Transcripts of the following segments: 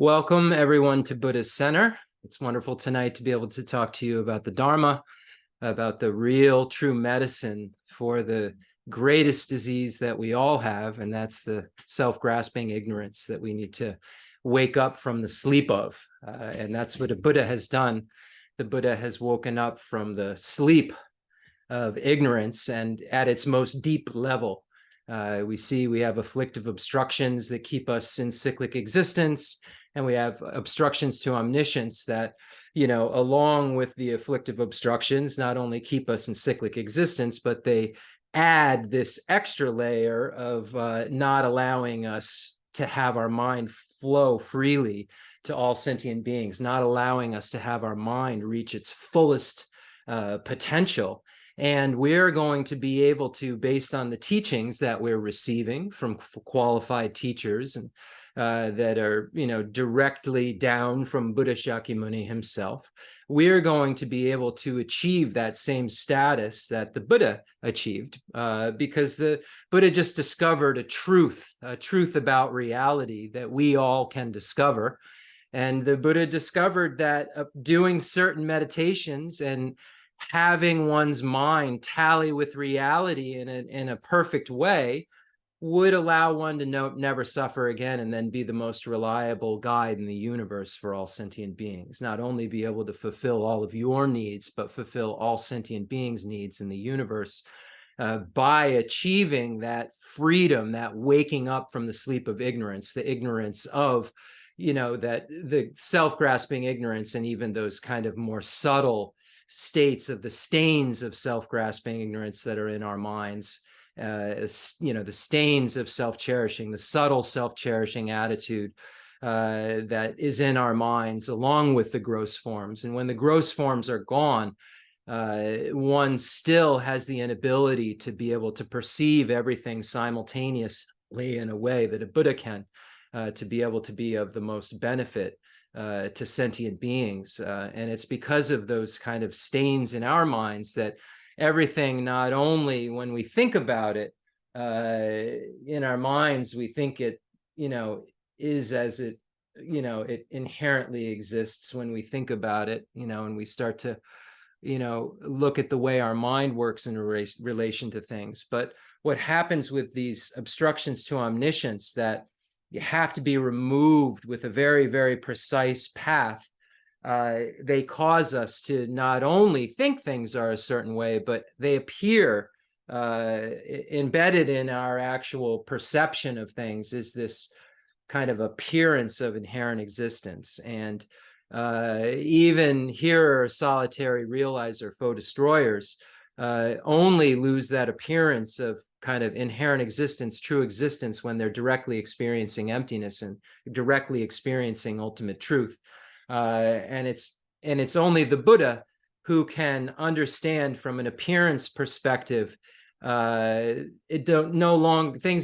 Welcome everyone to Buddhist Center. It's wonderful tonight to be able to talk to you about the Dharma, about the real true medicine for the greatest disease that we all have, and that's the self-grasping ignorance that we need to wake up from the sleep of. And that's what a Buddha has done. The Buddha has woken up from the sleep of ignorance, and at its most deep level. We have afflictive obstructions that keep us in cyclic existence, and we have obstructions to omniscience that, along with the afflictive obstructions, not only keep us in cyclic existence, but they add this extra layer of not allowing us to have our mind flow freely to all sentient beings, not allowing us to have our mind reach its fullest potential. And we're going to be able to, based on the teachings that we're receiving from qualified teachers and that are, directly down from Buddha Shakyamuni himself, we're going to be able to achieve that same status that the Buddha achieved, because the Buddha just discovered a truth about reality that we all can discover. And the Buddha discovered that doing certain meditations and having one's mind tally with reality in a perfect way would allow one to never suffer again, and then be the most reliable guide in the universe for all sentient beings. Not only be able to fulfill all of your needs, but fulfill all sentient beings' needs in the universe by achieving that freedom, that waking up from the sleep of ignorance, the ignorance of, that the self-grasping ignorance, and even those kind of more subtle states of the stains of self-grasping ignorance that are in our minds, the stains of self-cherishing, the subtle self-cherishing attitude that is in our minds, along with the gross forms. And when the gross forms are gone, one still has the inability to be able to perceive everything simultaneously in a way that a Buddha can, to be able to be of the most benefit to sentient beings. And it's because of those kind of stains in our minds that everything, not only when we think about it in our minds, we think it, is as it, it inherently exists when we think about it, and we start to, look at the way our mind works in relation to things. But what happens with these obstructions to omniscience that you have to be removed with a very, very precise path, they cause us to not only think things are a certain way, but they appear embedded in our actual perception of things is this kind of appearance of inherent existence. And even here, solitary realizer, foe destroyers, only lose that appearance of kind of inherent existence, true existence, when they're directly experiencing emptiness and directly experiencing ultimate truth. And it's only the Buddha who can understand from an appearance perspective. Things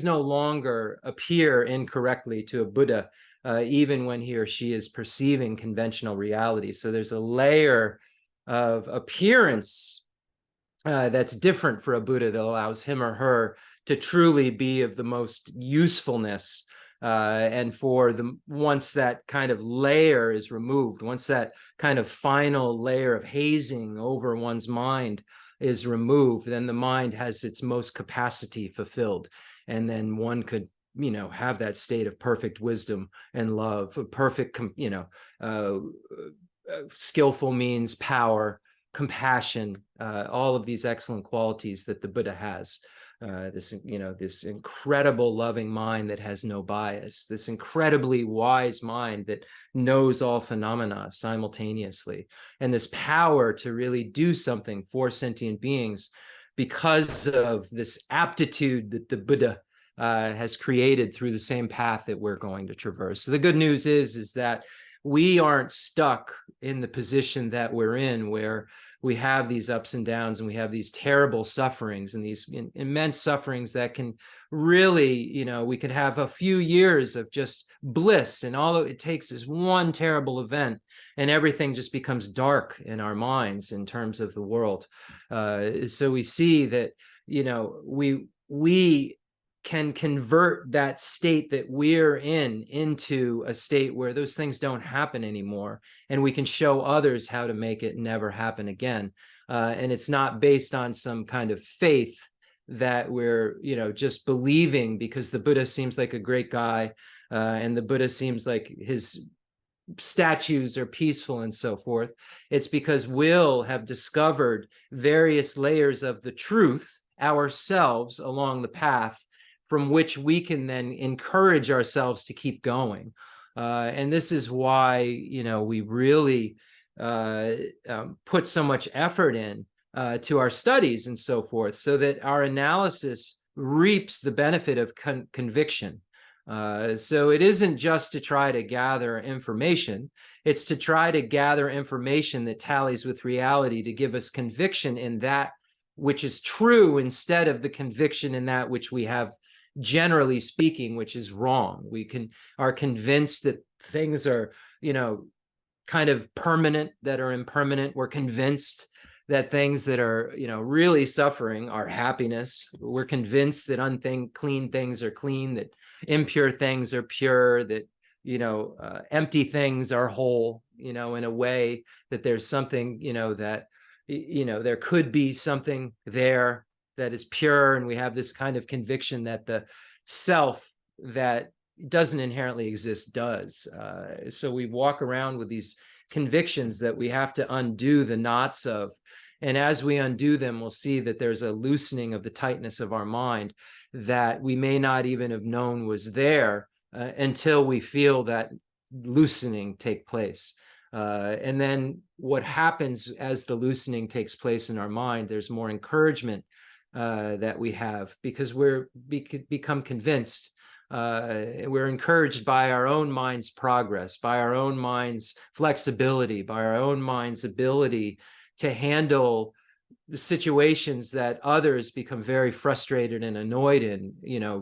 no longer appear incorrectly to a Buddha, even when he or she is perceiving conventional reality. So there's a layer of appearance that's different for a Buddha that allows him or her to truly be of the most usefulness. And once that kind of layer is removed, once that kind of final layer of hazing over one's mind is removed, then the mind has its most capacity fulfilled. And then one could, have that state of perfect wisdom and love, perfect, skillful means, power, compassion, all of these excellent qualities that the Buddha has. This incredible loving mind that has no bias, this incredibly wise mind that knows all phenomena simultaneously, and this power to really do something for sentient beings because of this aptitude that the Buddha has created through the same path that we're going to traverse. So the good news is that we aren't stuck in the position that we're in, where we have these ups and downs and we have these terrible sufferings and these immense sufferings that can really, we could have a few years of just bliss, and all it takes is one terrible event and everything just becomes dark in our minds in terms of the world. So we see that, we can convert that state that we're in into a state where those things don't happen anymore, and we can show others how to make it never happen again. And it's not based on some kind of faith that we're, just believing because the Buddha seems like a great guy, and the Buddha seems like his statues are peaceful and so forth. It's because we'll have discovered various layers of the truth ourselves along the path, from which we can then encourage ourselves to keep going. And this is why, we really put so much effort in to our studies and so forth, so that our analysis reaps the benefit of conviction. So it isn't just to try to gather information, it's to try to gather information that tallies with reality to give us conviction in that which is true, instead of the conviction in that which we have, generally speaking, which is wrong. We are convinced that things are, kind of permanent that are impermanent. We're convinced that things that are, really suffering are happiness. We're convinced that unclean things are clean, that impure things are pure, that, empty things are whole, in a way that there's something, that, there could be something there that is pure. And we have this kind of conviction that the self that doesn't inherently exist does. So we walk around with these convictions that we have to undo the knots of. And as we undo them, we'll see that there's a loosening of the tightness of our mind that we may not even have known was there until we feel that loosening take place. And then what happens as the loosening takes place in our mind, there's more encouragement that we have, because we're become convinced. We're encouraged by our own mind's progress, by our own mind's flexibility, by our own mind's ability to handle situations that others become very frustrated and annoyed in,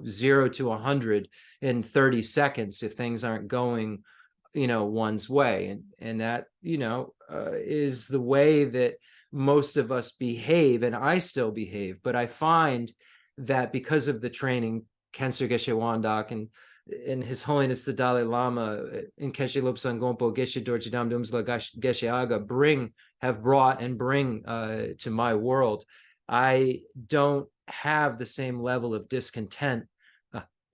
0 to 100 in 30 seconds if things aren't going, one's way. And that, is the way that most of us behave, and I still behave. But I find that because of the training Khensur Geshe Wangdak and His Holiness the Dalai Lama in Geshe Lobsang Gonpo Geshe Dorji Dam Dumsla Geshe Aga have brought and bring to my world, I don't have the same level of discontent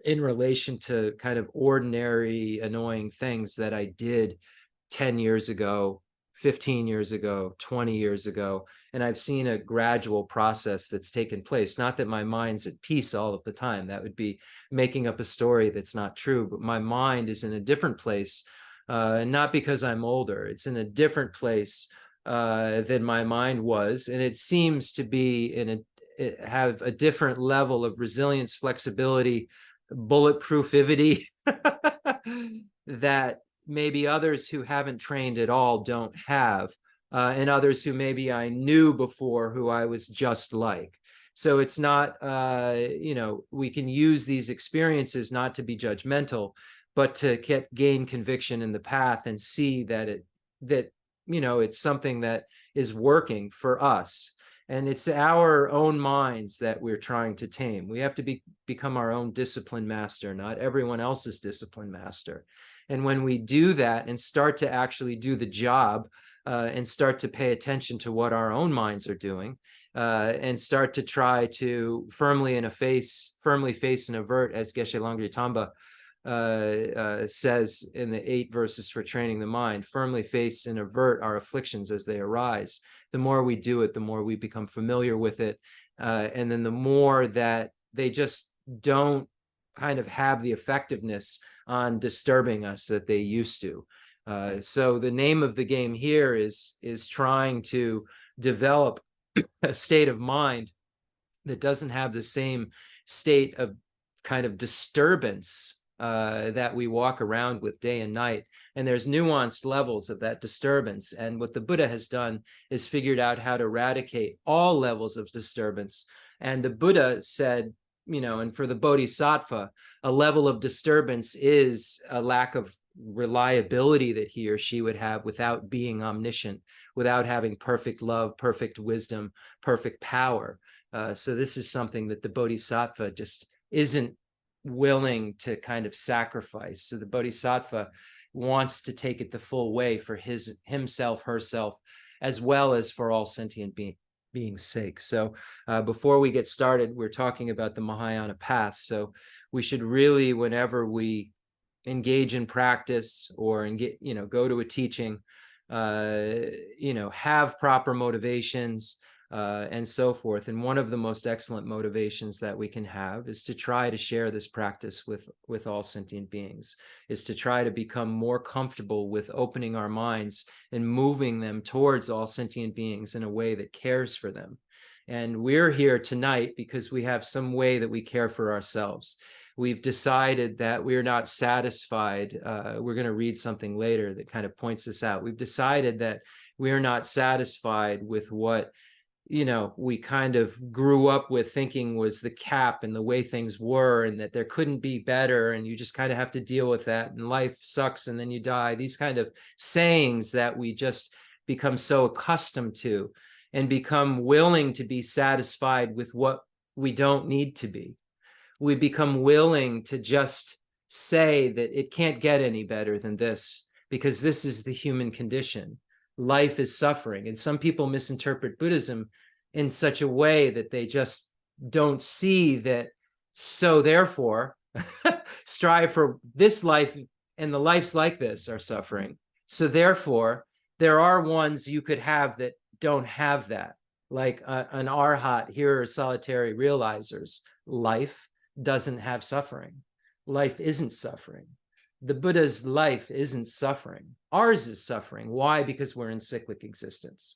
in relation to kind of ordinary annoying things that I did 10 years ago, 15 years ago, 20 years ago. And I've seen a gradual process that's taken place. Not that my mind's at peace all of the time. That would be making up a story that's not true. But my mind is in a different place, not because I'm older. It's in a different place than my mind was. And it seems to be have a different level of resilience, flexibility, bulletproofivity that maybe others who haven't trained at all don't have, and others who maybe I knew before who I was just like. So it's not, we can use these experiences not to be judgmental, but to gain conviction in the path and see that it's something that is working for us. And it's our own minds that we're trying to tame. We have to become our own discipline master, not everyone else's discipline master. And when we do that and start to actually do the job and start to pay attention to what our own minds are doing, and start to try to firmly face and avert, as Geshe Langri Tamba says in the 8 verses for training the mind, firmly face and avert our afflictions as they arise. The more we do it, the more we become familiar with it. And then the more that they just don't kind of have the effectiveness on disturbing us that they used to. So the name of the game here is trying to develop a state of mind that doesn't have the same state of kind of disturbance that we walk around with day and night. And there's nuanced levels of that disturbance. And what the Buddha has done is figured out how to eradicate all levels of disturbance. And the Buddha said, and for the Bodhisattva, a level of disturbance is a lack of reliability that he or she would have without being omniscient, without having perfect love, perfect wisdom, perfect power. So this is something that the Bodhisattva just isn't willing to kind of sacrifice. So the bodhisattva wants to take it the full way for himself, herself, as well as for all sentient beings' sake. So before we get started, we're talking about the Mahayana path. So we should really, whenever we engage in practice or go to a teaching, have proper motivations and so forth. And one of the most excellent motivations that we can have is to try to share this practice with all sentient beings, is to try to become more comfortable with opening our minds and moving them towards all sentient beings in a way that cares for them. And we're here tonight because we have some way that we care for ourselves. We've decided that we're not satisfied. We're going to read something later that kind of points this out. We've decided that we're not satisfied with what we kind of grew up with thinking was the cap and the way things were, and that there couldn't be better, and you just kind of have to deal with that, and life sucks and then you die. These kind of sayings that we just become so accustomed to and become willing to be satisfied with what we don't need to be. We become willing to just say that it can't get any better than this because this is the human condition. Life is suffering. And some people misinterpret Buddhism in such a way that they just don't see that. So therefore, strive for this life, and the lives like this are suffering. So therefore, there are ones you could have that don't have that, like an arhat. Here are solitary realizers. Life doesn't have suffering. Life isn't suffering. The Buddha's life isn't suffering. Ours is suffering. Why? Because we're in cyclic existence.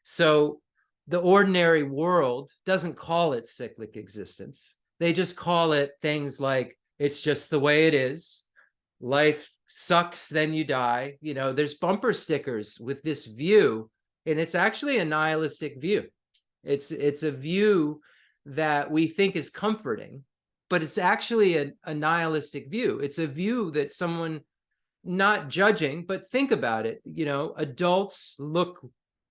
So the ordinary world doesn't call it cyclic existence. They just call it things like, it's just the way it is. Life sucks, then you die. There's bumper stickers with this view, and it's actually a nihilistic view. It's a view that we think is comforting, but it's actually a nihilistic view. It's a view that someone, not judging, but think about it. Adults look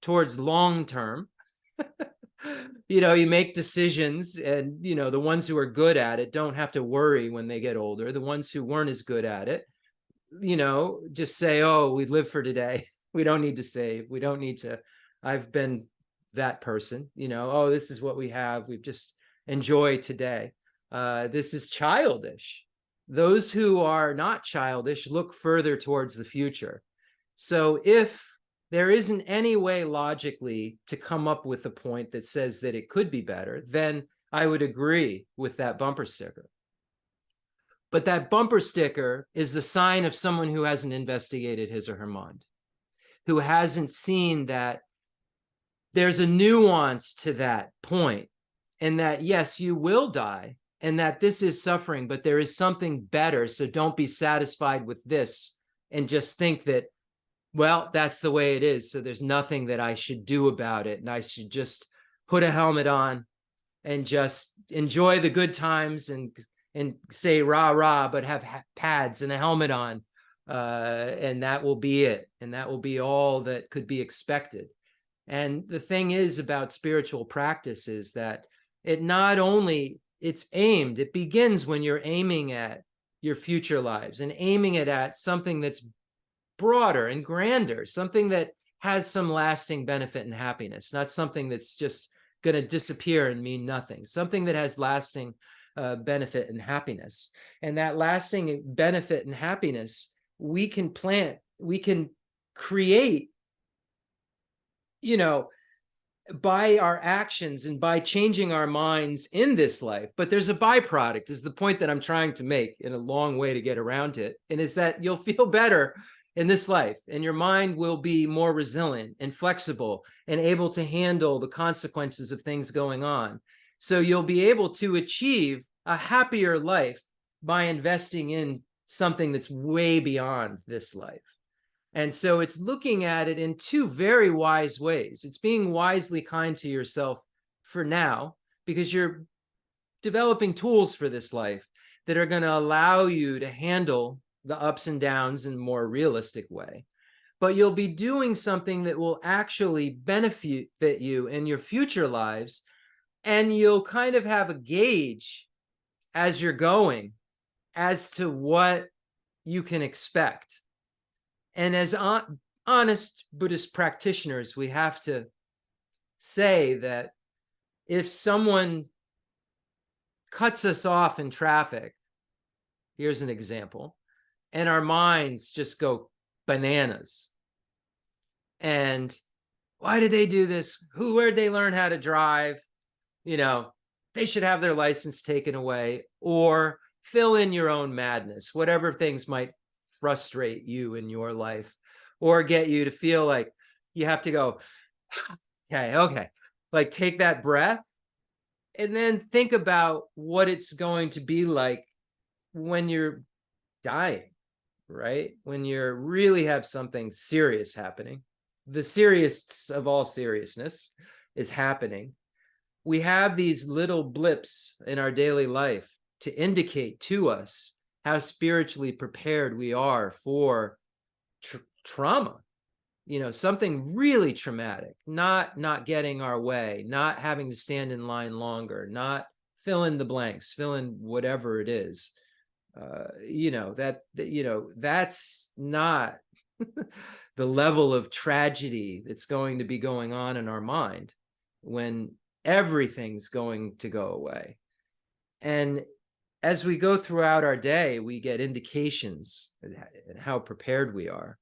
towards long term. You make decisions, and the ones who are good at it don't have to worry when they get older. The ones who weren't as good at it, just say, oh, we live for today. We don't need to save. We don't need to. I've been that person. Oh, this is what we have. We've just enjoy today. This is childish. Those who are not childish look further towards the future. So if there isn't any way logically to come up with a point that says that it could be better, then I would agree with that bumper sticker. But that bumper sticker is the sign of someone who hasn't investigated his or her mind, who hasn't seen that there's a nuance to that point, and that, yes, you will die, and that this is suffering, but there is something better. So don't be satisfied with this and just think that, well, that's the way it is, so there's nothing that I should do about it, and I should just put a helmet on and just enjoy the good times and say rah rah, but have pads and a helmet on, and that will be it, and that will be all that could be expected. And the thing is about spiritual practice is that it not only it begins when you're aiming at your future lives and aiming it at something that's broader and grander, something that has some lasting benefit and happiness, not something that's just going to disappear and mean nothing, something that has lasting benefit and happiness. And that lasting benefit and happiness, we can plant, we can create, by our actions and by changing our minds in this life. But there's a byproduct, is the point that I'm trying to make in a long way to get around it. And is that you'll feel better in this life, and your mind will be more resilient and flexible and able to handle the consequences of things going on. So you'll be able to achieve a happier life by investing in something that's way beyond this life. And so it's looking at it in two very wise ways. It's being wisely kind to yourself for now, because you're developing tools for this life that are going to allow you to handle the ups and downs in a more realistic way. But you'll be doing something that will actually benefit you in your future lives. And you'll kind of have a gauge as you're going as to what you can expect. And as honest Buddhist practitioners, we have to say that if someone cuts us off in traffic, here's an example, and our minds just go bananas. And why did they do this? Where'd they learn how to drive? They should have their license taken away, or fill in your own madness, whatever things might frustrate you in your life, or get you to feel like you have to go, okay, like take that breath and then think about what it's going to be like when you're dying, right? When you really have something serious happening, the serious of all seriousness is happening. We have these little blips in our daily life to indicate to us how spiritually prepared we are for trauma, something really traumatic, not getting our way, not having to stand in line longer, not fill in the blanks, fill in whatever it is. That's not the level of tragedy that's going to be going on in our mind when everything's going to go away. And as we go throughout our day, we get indications and how prepared we are.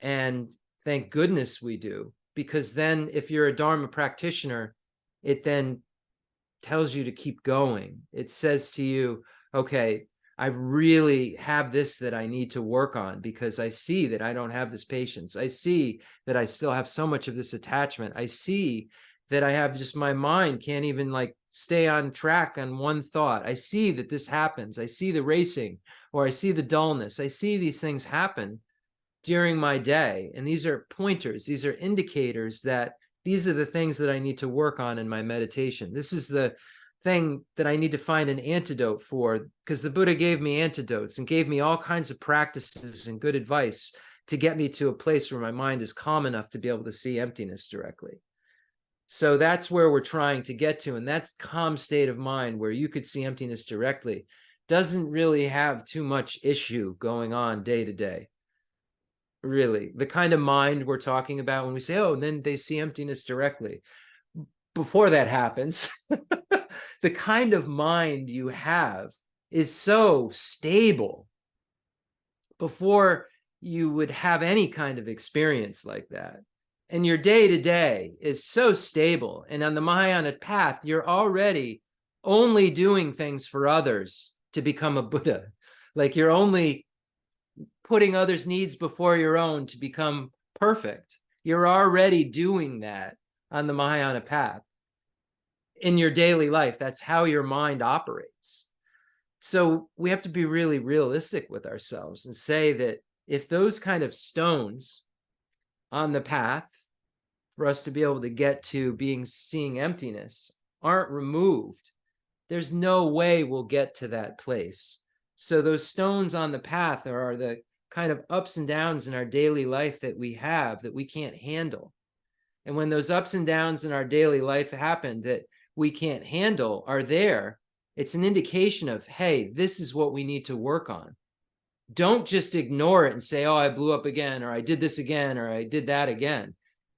And thank goodness we do, because then if you're a Dharma practitioner, it then tells you to keep going. It says to you, okay, I really have this that I need to work on, because I see that I don't have this patience. I see that I still have so much of this attachment. I see that I have just, my mind can't even like stay on track on one thought. I see that this happens. I see the racing, or I see the dullness. I see these things happen during my day. And these are pointers. These are indicators that these are the things that I need to work on in my meditation. This is the thing that I need to find an antidote for, because the Buddha gave me antidotes and gave me all kinds of practices and good advice to get me to a place where my mind is calm enough to be able to see emptiness directly. So that's where we're trying to get to. And that's calm state of mind where you could see emptiness directly doesn't really have too much issue going on day to day. Really, the kind of mind we're talking about when we say, oh, and then they see emptiness directly. Before that happens, the kind of mind you have is so stable before you would have any kind of experience like that. And your day-to-day is so stable. And on the Mahayana path, you're already only doing things for others to become a Buddha. Like you're only putting others' needs before your own to become perfect. You're already doing that on the Mahayana path. In your daily life, that's how your mind operates. So we have to be really realistic with ourselves and say that if those kind of stones on the path for us to be able to get to seeing emptiness aren't removed, there's no way we'll get to that place. So those stones on the path are the kind of ups and downs in our daily life that we have that we can't handle. And when those ups and downs in our daily life happen that we can't handle are there, it's an indication of, hey, this is what we need to work on. Don't just ignore it and say, oh, I blew up again, or I did this again, or I did that again.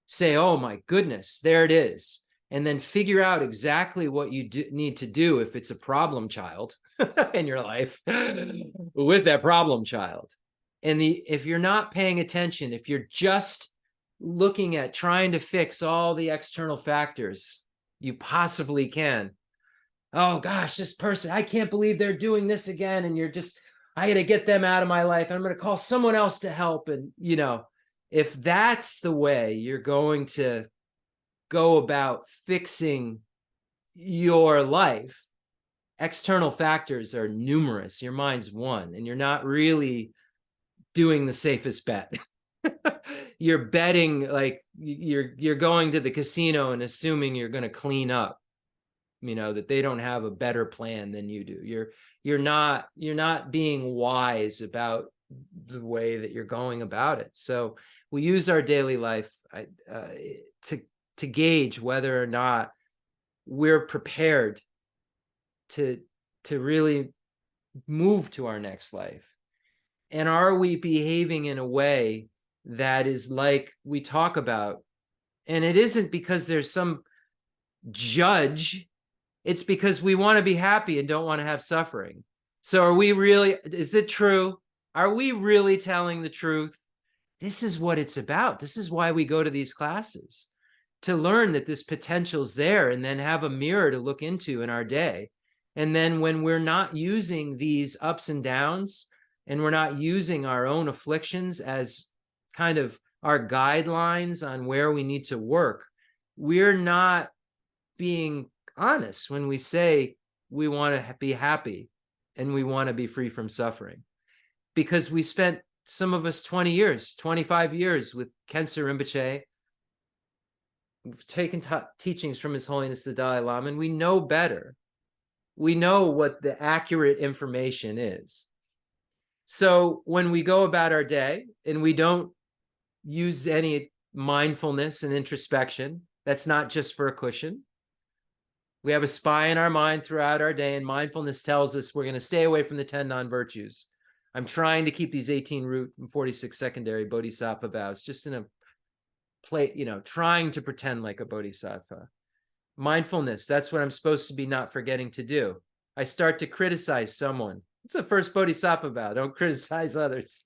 Say, oh my goodness, there it is. And then figure out exactly what you need to do if it's a problem child in your life with that problem child. And if you're not paying attention, if you're just looking at trying to fix all the external factors you possibly can, oh gosh, this person, I can't believe they're doing this again. And you're just, I got to get them out of my life. I'm going to call someone else to help. And, if that's the way you're going to go about fixing your life, external factors are numerous. Your mind's one, and you're not really doing the safest bet. You're betting, like you're going to the casino and assuming you're going to clean up, that they don't have a better plan than you do. You're not being wise about the way that you're going about it. So we use our daily life to gauge whether or not we're prepared to really move to our next life? And are we behaving in a way that is like we talk about? And it isn't because there's some judge, it's because we want to be happy and don't want to have suffering. So are we really, is it true? Are we really telling the truth? This is what it's about. This is why we go to these classes, to learn that this potential's there and then have a mirror to look into in our day. And then when we're not using these ups and downs, and we're not using our own afflictions as kind of our guidelines on where we need to work, we're not being honest when we say we want to be happy and we want to be free from suffering. Because we spent, some of us, 20 years, 25 years with Khensur Rinpoche. We've taken teachings from His Holiness the Dalai Lama, and we know better. We know what the accurate information is. So when we go about our day and we don't use any mindfulness and introspection, that's not just for a cushion. We have a spy in our mind throughout our day, and mindfulness tells us we're going to stay away from the 10 non-virtues. I'm trying to keep these 18 root and 46 secondary bodhisattva vows, just in a play, trying to pretend like a bodhisattva. Mindfulness, that's what I'm supposed to be not forgetting to do. I start to criticize someone. It's the first bodhisattva vow. Don't criticize others.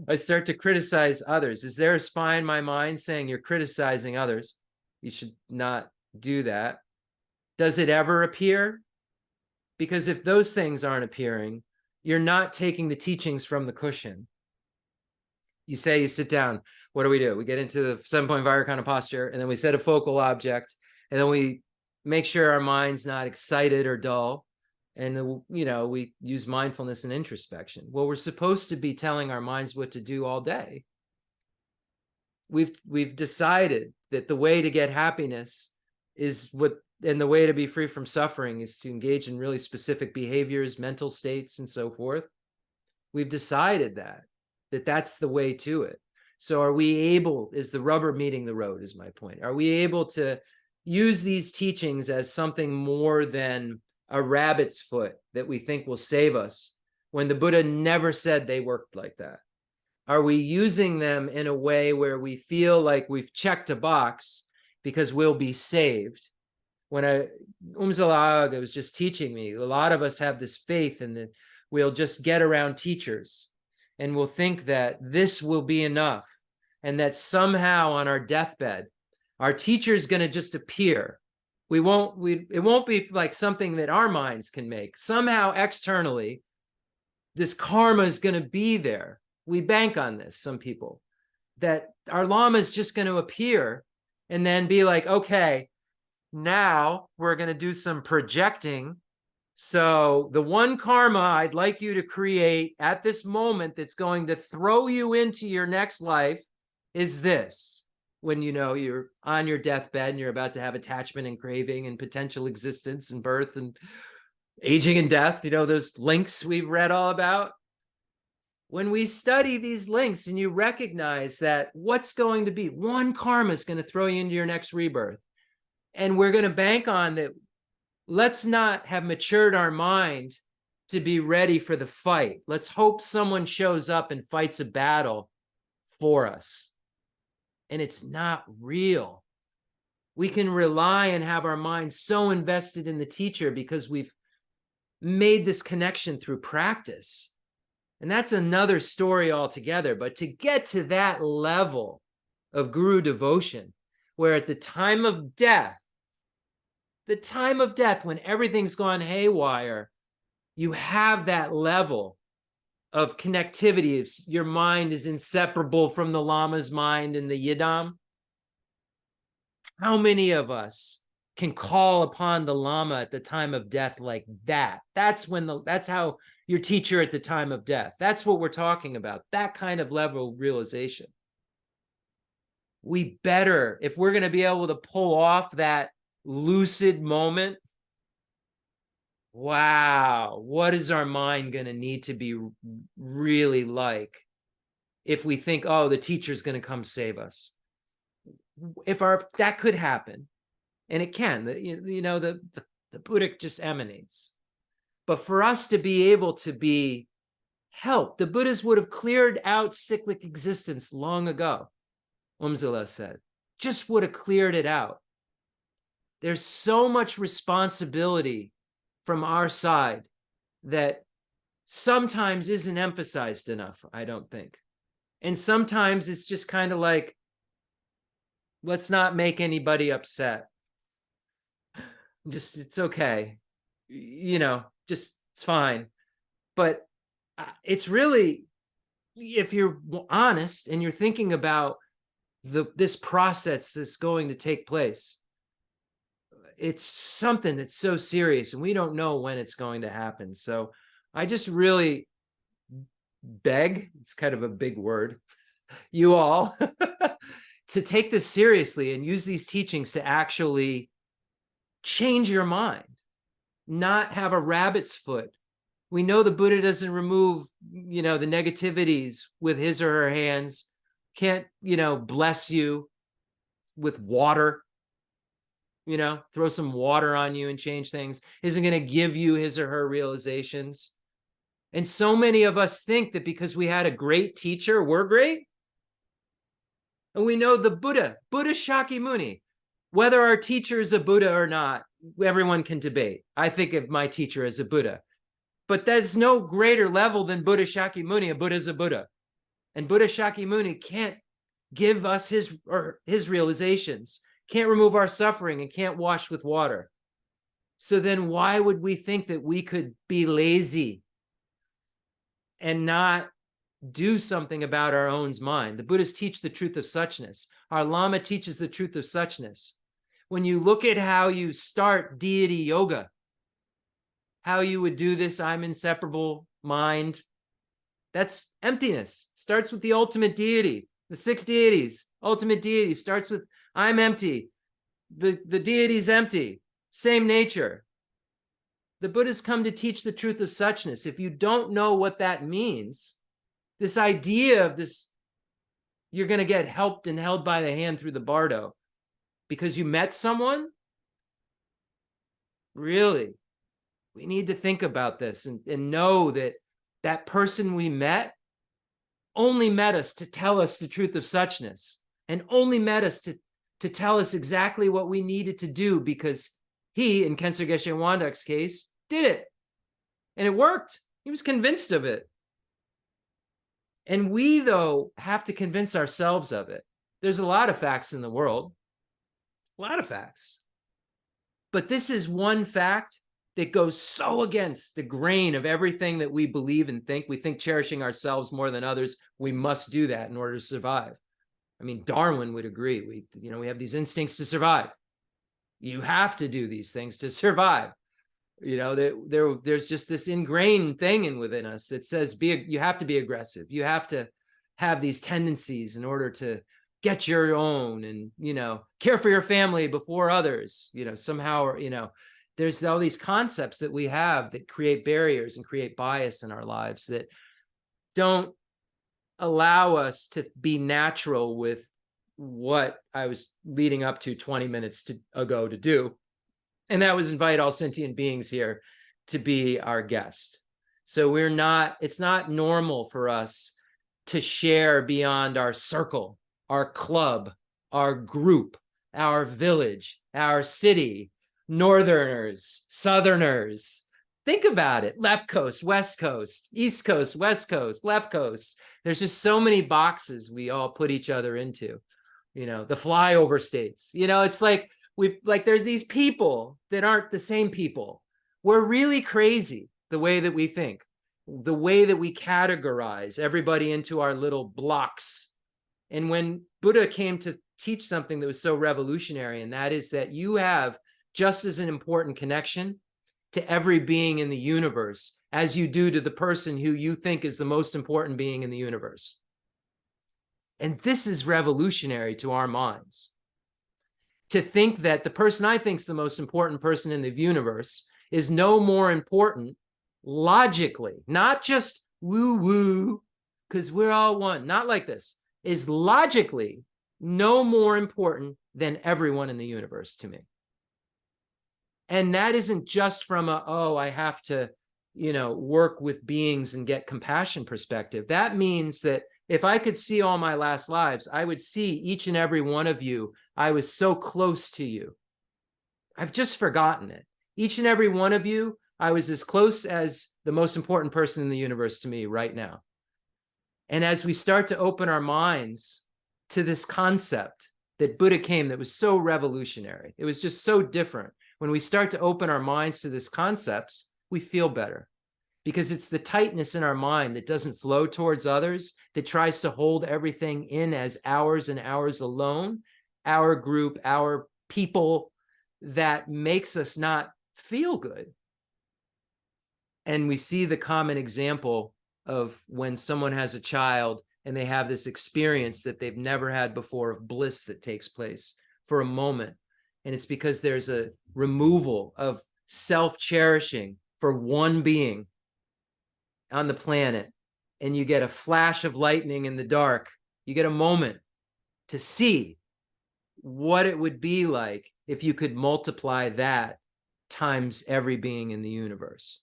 I start to criticize others. Is there a spy in my mind saying you're criticizing others? You should not do that. Does it ever appear? Because if those things aren't appearing, you're not taking the teachings from the cushion. You say, you sit down. What do? We get into the 7-point Vairocana posture, and then we set a focal object, and then we make sure our mind's not excited or dull. And, we use mindfulness and introspection. Well, we're supposed to be telling our minds what to do all day. We've decided that the way to get happiness is and the way to be free from suffering is to engage in really specific behaviors, mental states, and so forth. We've decided that that's the way to it. So are we able, is the rubber meeting the road, is my point. Are we able to use these teachings as something more than a rabbit's foot that we think will save us, when the Buddha never said they worked like that? Are we using them in a way where we feel like we've checked a box because we'll be saved? When Umzalaga was just teaching me, a lot of us have this faith in that we'll just get around teachers and we'll think that this will be enough, and that somehow on our deathbed, our teacher's going to just appear. It won't be like something that our minds can make. Somehow externally, this karma is going to be there. We bank on this, some people, that our Lama is just going to appear and then be like, okay, now we're going to do some projecting. So the one karma I'd like you to create at this moment that's going to throw you into your next life is this. When you're on your deathbed and you're about to have attachment and craving and potential existence and birth and aging and death, those links we've read all about. When we study these links and you recognize that what's going to be, one karma is going to throw you into your next rebirth. And we're going to bank on that. Let's not have matured our mind to be ready for the fight. Let's hope someone shows up and fights a battle for us. And it's not real. We can rely and have our minds so invested in the teacher because we've made this connection through practice. And that's another story altogether. But to get to that level of guru devotion, where at the time of death, when everything's gone haywire, you have that level of connectivity. Your mind is inseparable from the Lama's mind and the Yidam. How many of us can call upon the Lama at the time of death like that? That's how your teacher at the time of death. That's what we're talking about. That kind of level of realization. We better, if we're going to be able to pull off that lucid moment, wow, what is our mind going to need to be really like if we think, oh, the teacher's going to come save us? If that could happen, and it can, the Buddha just emanates. But for us to be able to be helped, the Buddhas would have cleared out cyclic existence long ago, Umzala said. Just would have cleared it out. There's so much responsibility from our side that sometimes isn't emphasized enough, I don't think. And sometimes it's just kind of like, let's not make anybody upset. Just, it's okay. Just, it's fine. But it's really, if you're honest and you're thinking about this process that's going to take place, it's something that's so serious and we don't know when it's going to happen. So I just really beg, it's kind of a big word, you all to take this seriously and use these teachings to actually change your mind, not have a rabbit's foot. We know the Buddha doesn't remove, the negativities with his or her hands, can't, bless you with water, throw some water on you and change things, isn't going to give you his or her realizations. And so many of us think that because we had a great teacher, we're great. And we know the Buddha Shakyamuni, whether our teacher is a Buddha or not, everyone can debate. I think of my teacher as a Buddha, but there's no greater level than Buddha Shakyamuni. A Buddha is a Buddha. And Buddha Shakyamuni can't give us his realizations, can't remove our suffering, and can't wash with water. So then why would we think that we could be lazy and not do something about our own mind? The Buddhists teach the truth of suchness. Our Lama teaches the truth of suchness. When you look at how you start deity yoga, how you would do this, I'm inseparable mind, that's emptiness. It starts with the ultimate deity, the six deities. Ultimate deity starts with I'm empty. The deity's empty. Same nature. The Buddhists come to teach the truth of suchness. If you don't know what that means, this idea of this, you're going to get helped and held by the hand through the bardo because you met someone, really, we need to think about this and know that that person we met only met us to tell us the truth of suchness and only met us to tell us exactly what we needed to do because he, in Khensur Geshe Wangdak's case, did it. And it worked. He was convinced of it. And we, though, have to convince ourselves of it. There's a lot of facts in the world, a lot of facts. But this is one fact that goes so against the grain of everything that we believe and think. We think cherishing ourselves more than others, we must do that in order to survive. I mean, Darwin would agree. We have these instincts to survive. You have to do these things to survive. There's just this ingrained thing within us that says you have to be aggressive. You have to have these tendencies in order to get your own and, care for your family before others, somehow, there's all these concepts that we have that create barriers and create bias in our lives that don't allow us to be natural with what I was leading up to 20 minutes ago to do. And that was invite all sentient beings here to be our guest. So it's not normal for us to share beyond our circle, our club, our group, our village, our city, Northerners, Southerners. Think about it. Left coast, West coast, East coast, West coast, left coast. There's just so many boxes we all put each other into, the flyover states. It's like, there's these people that aren't the same people. We're really crazy the way that we think, the way that we categorize everybody into our little blocks. And when Buddha came to teach something that was so revolutionary, and that is that you have just as an important connection to every being in the universe as you do to the person who you think is the most important being in the universe. And this is revolutionary to our minds. To think that the person I think is the most important person in the universe is no more important logically, not just woo-woo, because we're all one, not like this, is logically no more important than everyone in the universe to me. And that isn't just from I have to work with beings and get compassion perspective. That means that if I could see all my last lives, I would see each and every one of you. I was so close to you. I've just forgotten it. Each and every one of you, I was as close as the most important person in the universe to me right now. And as we start to open our minds to this concept that Buddha came, that was so revolutionary, it was just so different. When we start to open our minds to this concepts, we feel better, because it's the tightness in our mind that doesn't flow towards others, that tries to hold everything in as ours and ours alone, our group, our people, that makes us not feel good. And we see the common example of when someone has a child and they have this experience that they've never had before of bliss that takes place for a moment. And it's because there's a removal of self-cherishing for one being on the planet. And you get a flash of lightning in the dark. You get a moment to see what it would be like if you could multiply that times every being in the universe.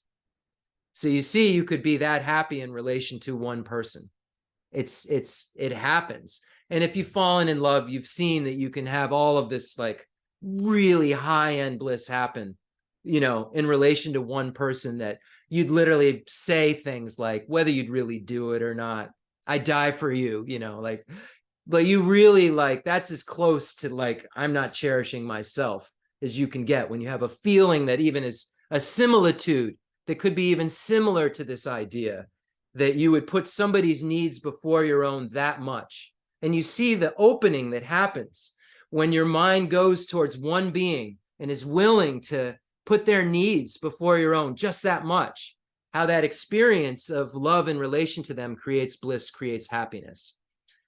So you see, you could be that happy in relation to one person. It happens. And if you've fallen in love, you've seen that you can have all of this like really high-end bliss happen, in relation to one person, that you'd literally say things like, whether you'd really do it or not, I die for you, but you really that's as close to I'm not cherishing myself as you can get when you have a feeling that even is a similitude that could be even similar to this idea that you would put somebody's needs before your own that much. And you see the opening that happens when your mind goes towards one being and is willing to put their needs before your own just that much, how that experience of love in relation to them creates bliss, creates happiness.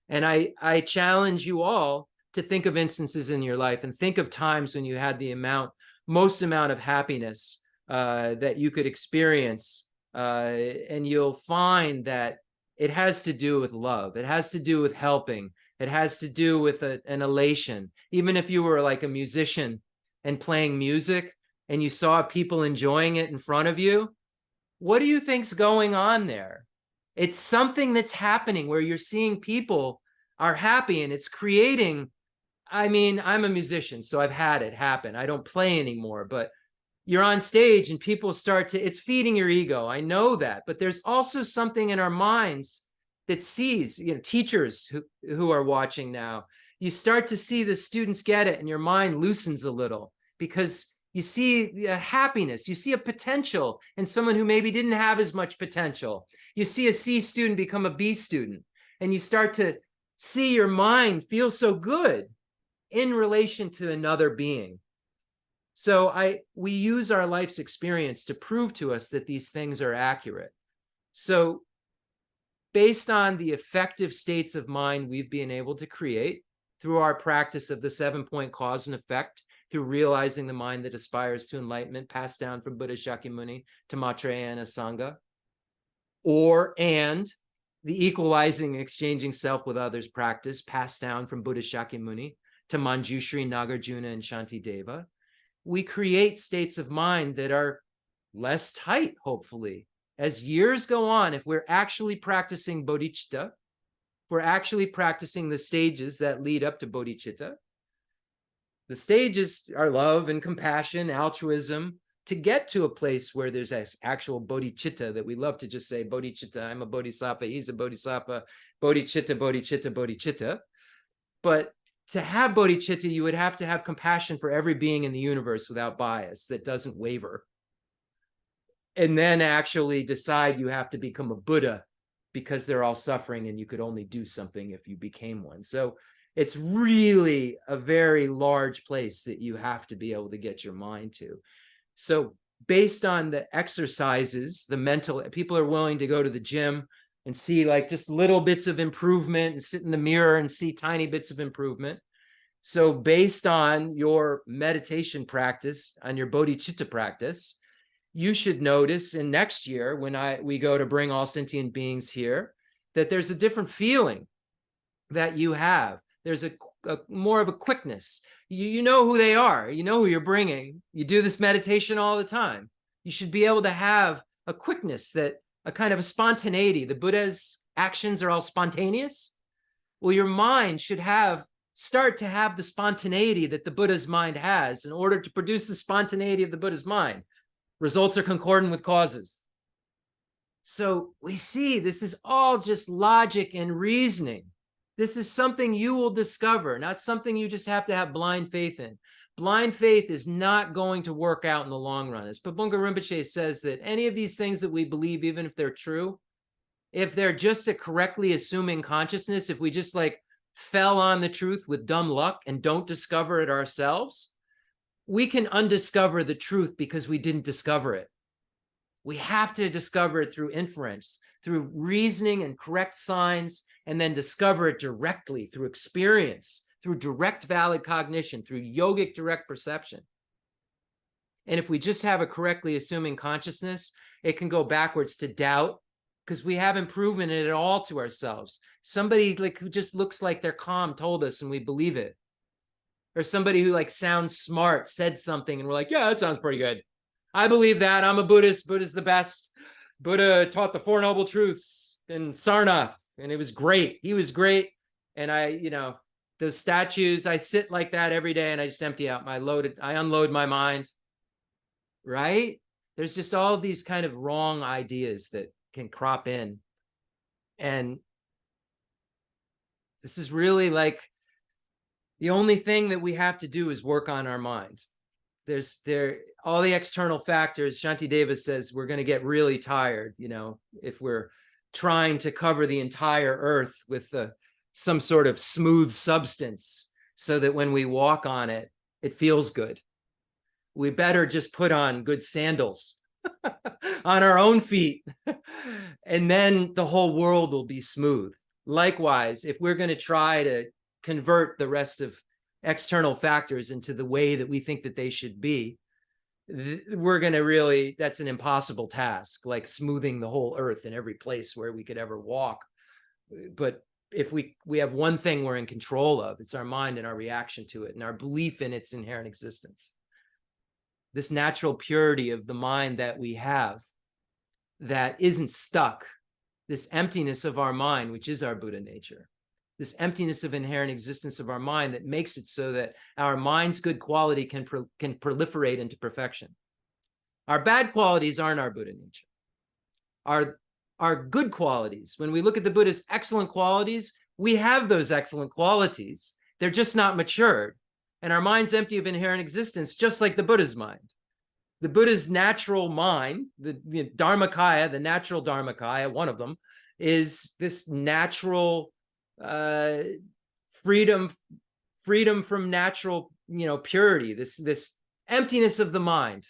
And I challenge you all to think of instances in your life and think of times when you had the most amount of happiness that you could experience. And you'll find that it has to do with love. It has to do with helping. It has to do with an elation. Even if you were like a musician and playing music and you saw people enjoying it in front of you, what do you think's going on there? It's something that's happening where you're seeing people are happy, and it's creating, I'm a musician, so I've had it happen. I don't play anymore, but you're on stage and people it's feeding your ego. I know that, but there's also something in our minds that sees, teachers who are watching now, you start to see the students get it and your mind loosens a little because you see the happiness, you see a potential in someone who maybe didn't have as much potential. You see a C student become a B student, and you start to see your mind feel so good in relation to another being. So we use our life's experience to prove to us that these things are accurate. So based on the effective states of mind we've been able to create through our practice of the 7-point cause and effect, through realizing the mind that aspires to enlightenment, passed down from Buddha Shakyamuni to Maitreya and Sangha, and the equalizing and exchanging self with others practice, passed down from Buddha Shakyamuni to Manjushri, Nagarjuna, and Shantideva, we create states of mind that are less tight, hopefully. As years go on, if we're actually practicing bodhicitta, we're actually practicing the stages that lead up to bodhicitta. The stages are love and compassion, altruism, to get to a place where there's actual bodhicitta, that we love to just say, bodhicitta, I'm a bodhisattva, he's a bodhisattva, bodhicitta, bodhicitta, bodhicitta. But to have bodhicitta, you would have to have compassion for every being in the universe without bias, that doesn't waver. And then actually decide you have to become a Buddha because they're all suffering and you could only do something if you became one. So it's really a very large place that you have to be able to get your mind to. So based on the exercises, the mental, people are willing to go to the gym and see just little bits of improvement and sit in the mirror and see tiny bits of improvement. So based on your meditation practice, on your bodhicitta practice, you should notice in next year when we go to bring all sentient beings here, that there's a different feeling that you have. There's a more of a quickness. You know who they are. You know who you're bringing. You do this meditation all the time. You should be able to have a quickness, a kind of a spontaneity. The Buddha's actions are all spontaneous. Well, your mind should start to have the spontaneity that the Buddha's mind has in order to produce the spontaneity of the Buddha's mind. Results are concordant with causes. So we see this is all just logic and reasoning. This is something you will discover, not something you just have to have blind faith in. Blind faith is not going to work out in the long run. As Pabunga Rinpoche says, that any of these things that we believe, even if they're true, if they're just a correctly assuming consciousness, if we just like fell on the truth with dumb luck and don't discover it ourselves, we can undiscover the truth because we didn't discover it. We have to discover it through inference, through reasoning and correct signs, and then discover it directly through experience, through direct valid cognition, through yogic direct perception. And if we just have a correctly assuming consciousness, it can go backwards to doubt because we haven't proven it at all to ourselves. Somebody like who just looks like they're calm told us and we believe it. Or somebody who like sounds smart said something and we're like, yeah, that sounds pretty good. I believe that. I'm a Buddhist. Buddha's the best. Buddha taught the Four Noble Truths in Sarnath, and it was great. He was great. And those statues, I sit like that every day and I just empty out I unload my mind, right? There's just all of these kind of wrong ideas that can crop in. And this is really like the only thing that we have to do is work on our mind. All the external factors, Shantideva says, we're going to get really tired, if we're trying to cover the entire earth with some sort of smooth substance so that when we walk on it, it feels good. We better just put on good sandals on our own feet, and then the whole world will be smooth. Likewise, if we're going to try to convert the rest of external factors into the way that we think that they should be, we're going to that's an impossible task, like smoothing the whole earth in every place where we could ever walk. But if we have one thing we're in control of, it's our mind and our reaction to it and our belief in its inherent existence. This natural purity of the mind that we have that isn't stuck, this emptiness of our mind, which is our Buddha nature, this emptiness of inherent existence of our mind that makes it so that our mind's good quality can proliferate into perfection. Our bad qualities aren't our Buddha nature. Our good qualities, when we look at the Buddha's excellent qualities, we have those excellent qualities. They're just not matured. And our mind's empty of inherent existence, just like the Buddha's mind. The Buddha's natural mind, the Dharmakaya, the natural Dharmakaya, one of them, is this natural freedom from natural, purity, this emptiness of the mind.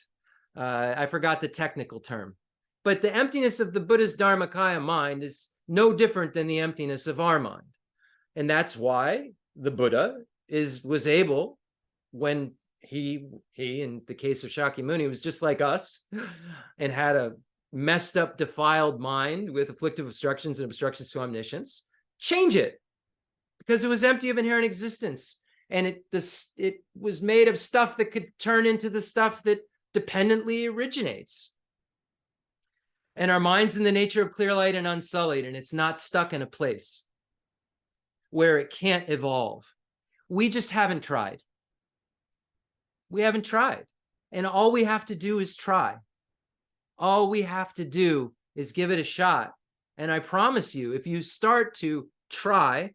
I forgot the technical term, but the emptiness of the Buddha's Dharmakaya mind is no different than the emptiness of our mind. And that's why the Buddha was able, when he in the case of Shakyamuni was just like us and had a messed up, defiled mind with afflictive obstructions and obstructions to omniscience, change it because it was empty of inherent existence, and it was made of stuff that could turn into the stuff that dependently originates. And our mind's in the nature of clear light and unsullied, and it's not stuck in a place where it can't evolve. We just haven't tried. We haven't tried. And all we have to do is try. All we have to do is give it a shot. And I promise you, if you start to try,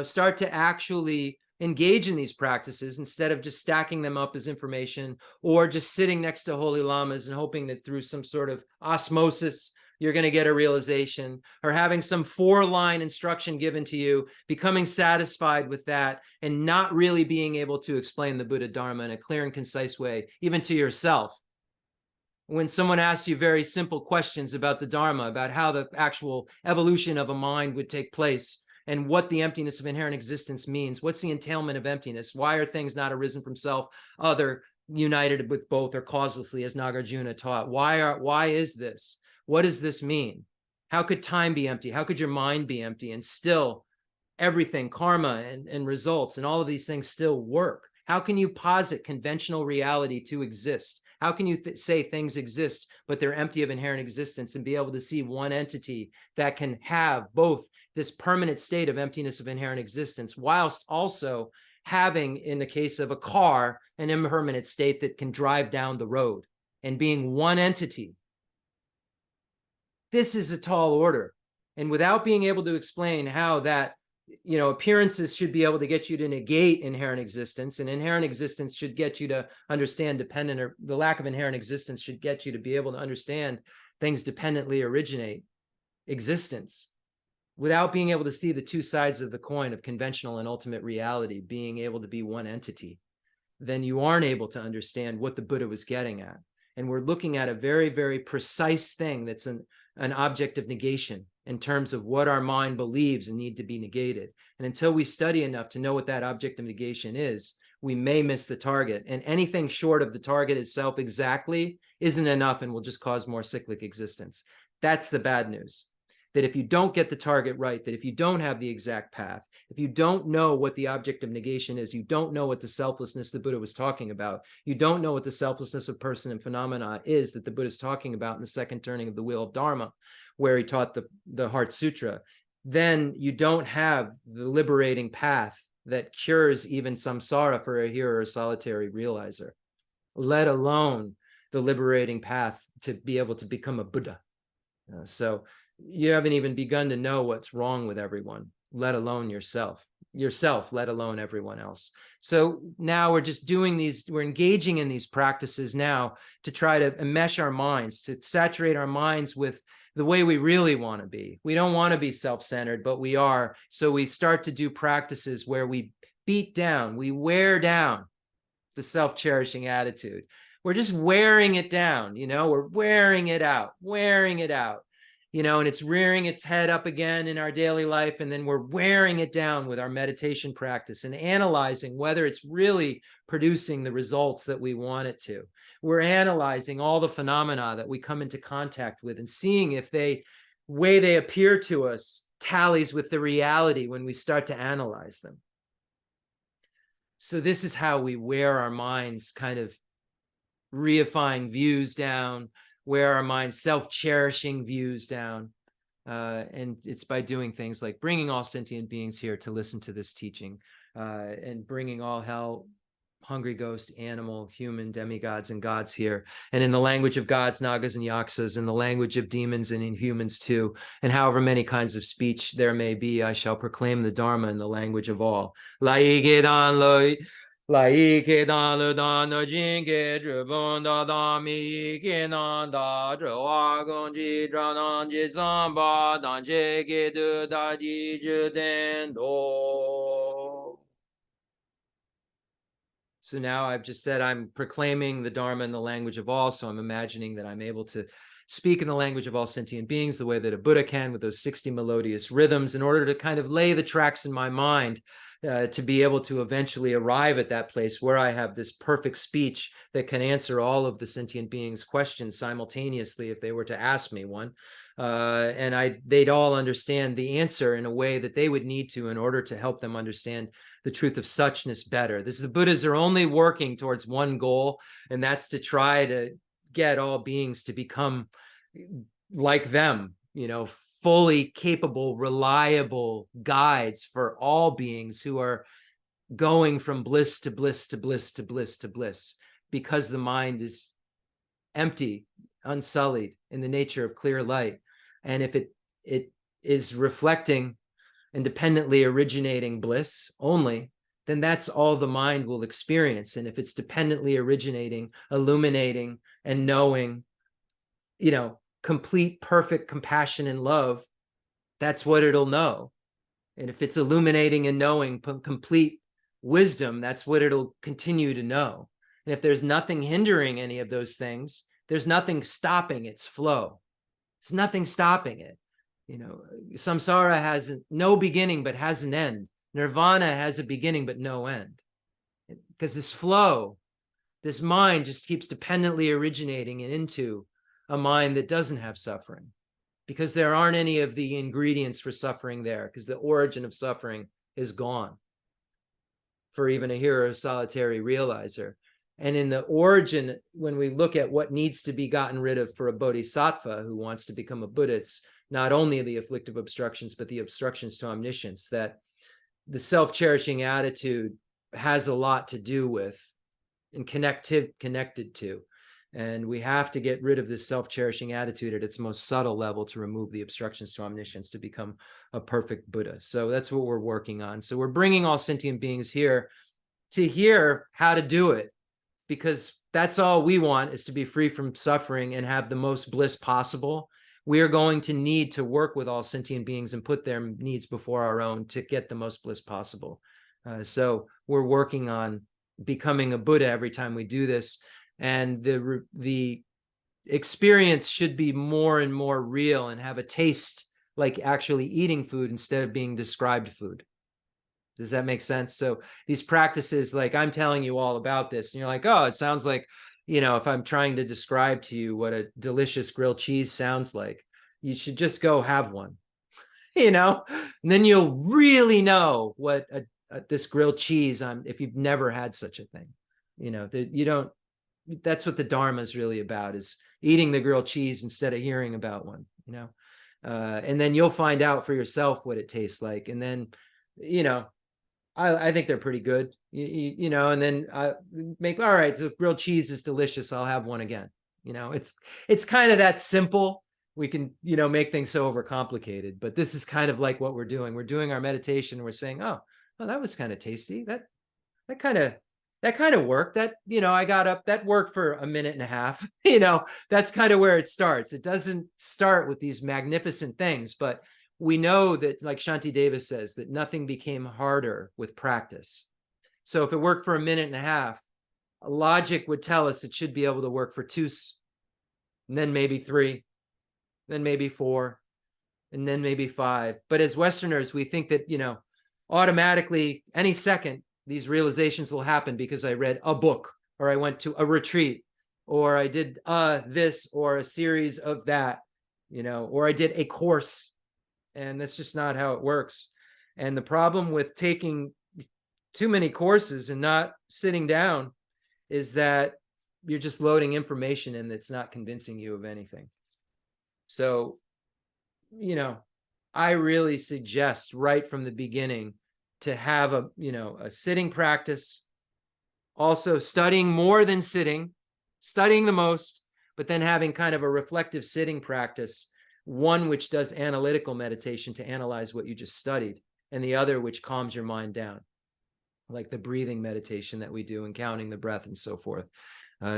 start to actually engage in these practices instead of just stacking them up as information or just sitting next to holy lamas and hoping that through some sort of osmosis, you're going to get a realization, or having some 4-line instruction given to you, becoming satisfied with that and not really being able to explain the Buddha Dharma in a clear and concise way, even to yourself. When someone asks you very simple questions about the Dharma, about how the actual evolution of a mind would take place and what the emptiness of inherent existence means, what's the entailment of emptiness? Why are things not arisen from self, other, united with both, or causelessly, as Nagarjuna taught? Why is this? What does this mean? How could time be empty? How could your mind be empty and still everything, karma and results and all of these things still work? How can you posit conventional reality to exist? How can you say things exist, but they're empty of inherent existence, and be able to see one entity that can have both this permanent state of emptiness of inherent existence, whilst also having, in the case of a car, an impermanent state that can drive down the road, and being one entity? This is a tall order. And without being able to explain how that, appearances should be able to get you to negate inherent existence, and inherent existence should get you to understand dependent, or the lack of inherent existence should get you to be able to understand things dependently originate existence, without being able to see the two sides of the coin of conventional and ultimate reality being able to be one entity, then you aren't able to understand what the Buddha was getting at. And we're looking at a very, very precise thing that's an object of negation in terms of what our mind believes and need to be negated. And until we study enough to know what that object of negation is, we may miss the target. And anything short of the target itself exactly isn't enough and will just cause more cyclic existence. That's the bad news. That if you don't get the target right, that if you don't have the exact path, if you don't know what the object of negation is, you don't know what the selflessness the Buddha was talking about, you don't know what the selflessness of person and phenomena is that the Buddha is talking about in the second turning of the wheel of Dharma, where he taught the Heart Sutra, then you don't have the liberating path that cures even samsara for a hero or a solitary realizer, let alone the liberating path to be able to become a Buddha. So you haven't even begun to know what's wrong with everyone, let alone yourself, let alone everyone else. So now we're just doing these, we're engaging in these practices now to try to enmesh our minds, to saturate our minds with the way we really want to be. We don't want to be self-centered, but we are. So we start to do practices where we beat down, we wear down the self-cherishing attitude. We're just wearing it down, we're wearing it out, and it's rearing its head up again in our daily life. And then we're wearing it down with our meditation practice and analyzing whether it's really producing the results that we want it to. We're analyzing all the phenomena that we come into contact with and seeing if the way they appear to us tallies with the reality when we start to analyze them. So this is how we wear our minds, kind of reifying views down, wear our minds self-cherishing views down. And it's by doing things like bringing all sentient beings here to listen to this teaching, and bringing all hell, hungry ghost, animal, human, demigods, and gods here. And in the language of gods, nagas, and yaksas, in the language of demons and inhumans too, and however many kinds of speech there may be, I shall proclaim the Dharma in the language of all. Laike dan le dan no jin ke zhe bon da da mi ke nan da zhe wa gong ji zha nan ji zang ba dan jie ke de da ji zhe den do. So now I've just said I'm proclaiming the Dharma in the language of all, so I'm imagining that I'm able to speak in the language of all sentient beings the way that a Buddha can, with those 60 melodious rhythms, in order to kind of lay the tracks in my mind to be able to eventually arrive at that place where I have this perfect speech that can answer all of the sentient beings' questions simultaneously if they were to ask me one. And they'd all understand the answer in a way that they would need to in order to help them understand the truth of suchness better. The Buddhas are only working towards one goal, and that's to try to get all beings to become like them, fully capable, reliable guides for all beings who are going from bliss to bliss to bliss to bliss to bliss, because the mind is empty, unsullied in the nature of clear light. And if it is reflecting independently originating bliss only, then that's all the mind will experience. And if it's dependently originating, illuminating, and knowing, complete, perfect compassion and love, that's what it'll know. And if it's illuminating and knowing complete wisdom, that's what it'll continue to know. And if there's nothing hindering any of those things, there's nothing stopping its flow. There's nothing stopping it. Samsara has no beginning but has an end. Nirvana has a beginning but no end. Because this flow, this mind just keeps dependently originating into a mind that doesn't have suffering, because there aren't any of the ingredients for suffering there, because the origin of suffering is gone for even a hero solitary realizer. And in the origin, when we look at what needs to be gotten rid of for a bodhisattva who wants to become a Buddha, it's not only the afflictive obstructions, but the obstructions to omniscience, that the self-cherishing attitude has a lot to do with and connected to. And we have to get rid of this self-cherishing attitude at its most subtle level to remove the obstructions to omniscience to become a perfect Buddha. So that's what we're working on. So we're bringing all sentient beings here to hear how to do it, because that's all we want, is to be free from suffering and have the most bliss possible. We are going to need to work with all sentient beings and put their needs before our own to get the most bliss possible. So we're working on becoming a Buddha every time we do this. And the experience should be more and more real and have a taste like actually eating food instead of being described food. Does that make sense? So these practices, like I'm telling you all about this, and you're like, oh, it sounds like, if I'm trying to describe to you what a delicious grilled cheese sounds like, you should just go have one, and then you'll really know what this grilled cheese if you've never had such a thing, that's what the Dharma is really about, is eating the grilled cheese instead of hearing about one, and then you'll find out for yourself what it tastes like. And then, I think they're pretty good, and then I make, all right, so grilled cheese is delicious, I'll have one again. It's kind of that simple. We can, make things so overcomplicated, but this is kind of like what we're doing. We're doing our meditation. We're saying, oh, that was kind of tasty. That kind of worked. That, I got up, that worked for a minute and a half. That's kind of where it starts. It doesn't start with these magnificent things, but we know that, like Shantideva says, that nothing became harder with practice. So if it worked for a minute and a half, logic would tell us it should be able to work for 2, and then maybe 3, then maybe 4, and then maybe 5. But as Westerners, we think that, automatically any second, these realizations will happen because I read a book, or I went to a retreat, or I did this, or a series of that, or I did a course. And that's just not how it works. And the problem with taking too many courses and not sitting down is that you're just loading information in that's not convincing you of anything. So, I really suggest right from the beginning to have a sitting practice, also studying more than sitting, studying the most, but then having kind of a reflective sitting practice, one which does analytical meditation to analyze what you just studied, and the other which calms your mind down, like the breathing meditation that we do and counting the breath and so forth.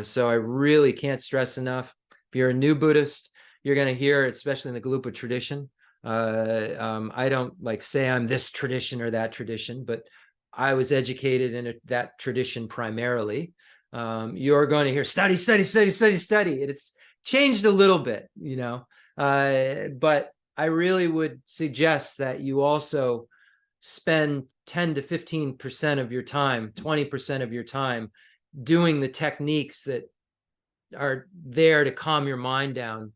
So I really can't stress enough, if you're a new Buddhist, you're going to hear, especially in the Gelugpa tradition, I don't say I'm this tradition or that tradition, but I was educated in that tradition primarily. You're going to hear study, study, study, study, study. It's changed a little bit, but I really would suggest that you also spend 10 to 15% of your time, 20% of your time doing the techniques that are there to calm your mind down,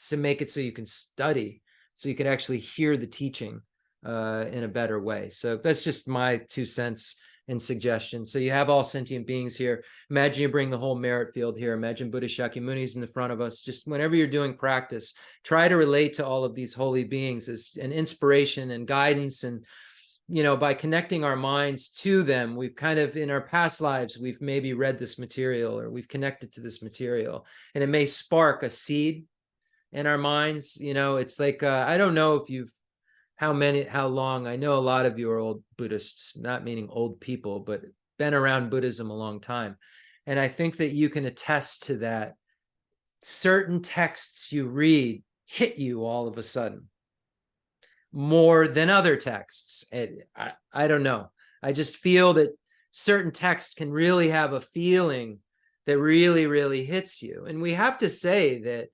to make it so you can study, so you can actually hear the teaching in a better way. So that's just my 2 cents and suggestions. So you have all sentient beings here. Imagine you bring the whole merit field here. Imagine Buddha Shakyamuni's in the front of us. Just whenever you're doing practice, try to relate to all of these holy beings as an inspiration and guidance. And, by connecting our minds to them, we've kind of, in our past lives, we've maybe read this material, or we've connected to this material, and it may spark a seed in our minds. It's like, I don't know if you've, how long, I know a lot of you are old Buddhists, not meaning old people, but been around Buddhism a long time. And I think that you can attest to that. Certain texts you read hit you all of a sudden more than other texts. I don't know. I just feel that certain texts can really have a feeling that really, really hits you. And we have to say that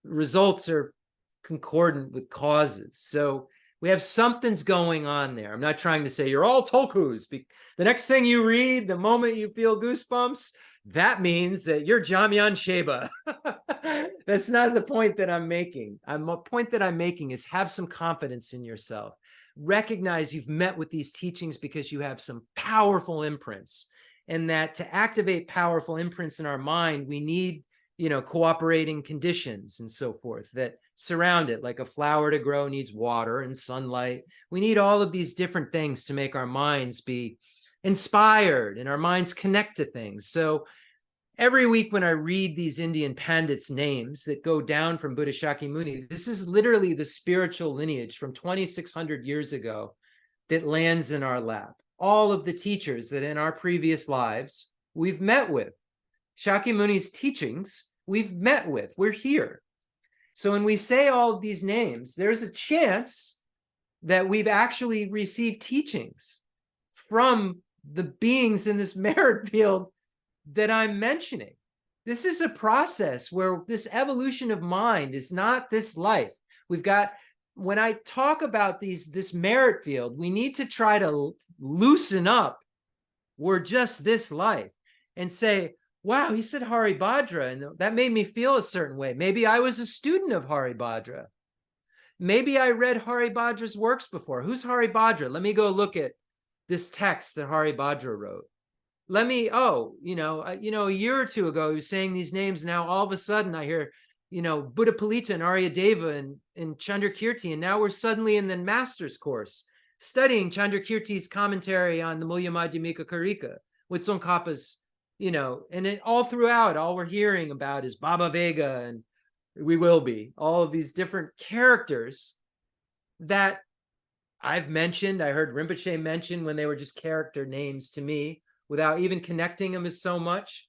results are concordant with causes. So we have something's going on there. I'm not trying to say you're all tokus. The next thing you read, the moment you feel goosebumps, that means that you're Jamyan Sheba. That's not the point that I'm making. The point that I'm making is have some confidence in yourself. Recognize you've met with these teachings because you have some powerful imprints. and that to activate powerful imprints in our mind, we need, cooperating conditions and so forth that surround it. Like a flower to grow needs water and sunlight. We need all of these different things to make our minds be inspired and our minds connect to things. So every week when I read these Indian pandits' names that go down from Buddha Shakyamuni, this is literally the spiritual lineage from 2,600 years ago that lands in our lap. All of the teachers that in our previous lives we've met with. Shakyamuni's teachings we've met with. We're here. So when we say all of these names, there's a chance that we've actually received teachings from the beings in this merit field that I'm mentioning. This is a process where this evolution of mind is not this life. We've got, when I talk about this merit field, we need to try to loosen up. We're just this life and say, wow, he said Haribhadra, and that made me feel a certain way. Maybe I was a student of Haribhadra. Maybe I read Haribhadra's works before. Who's Haribhadra? Let me go look at this text that Haribhadra wrote. Let me, a year or two ago, he was saying these names. Now, all of a sudden, I hear, Buddha Palita and Aryadeva and Chandrakirti. And now we're suddenly in the master's course studying Chandrakirti's commentary on the Mulya Madhyamika Karika with Tsongkhapa's, and it all throughout, all we're hearing about is Baba Vega and we will be, all of these different characters that I've mentioned. I heard Rinpoche mention when they were just character names to me without even connecting them as so much.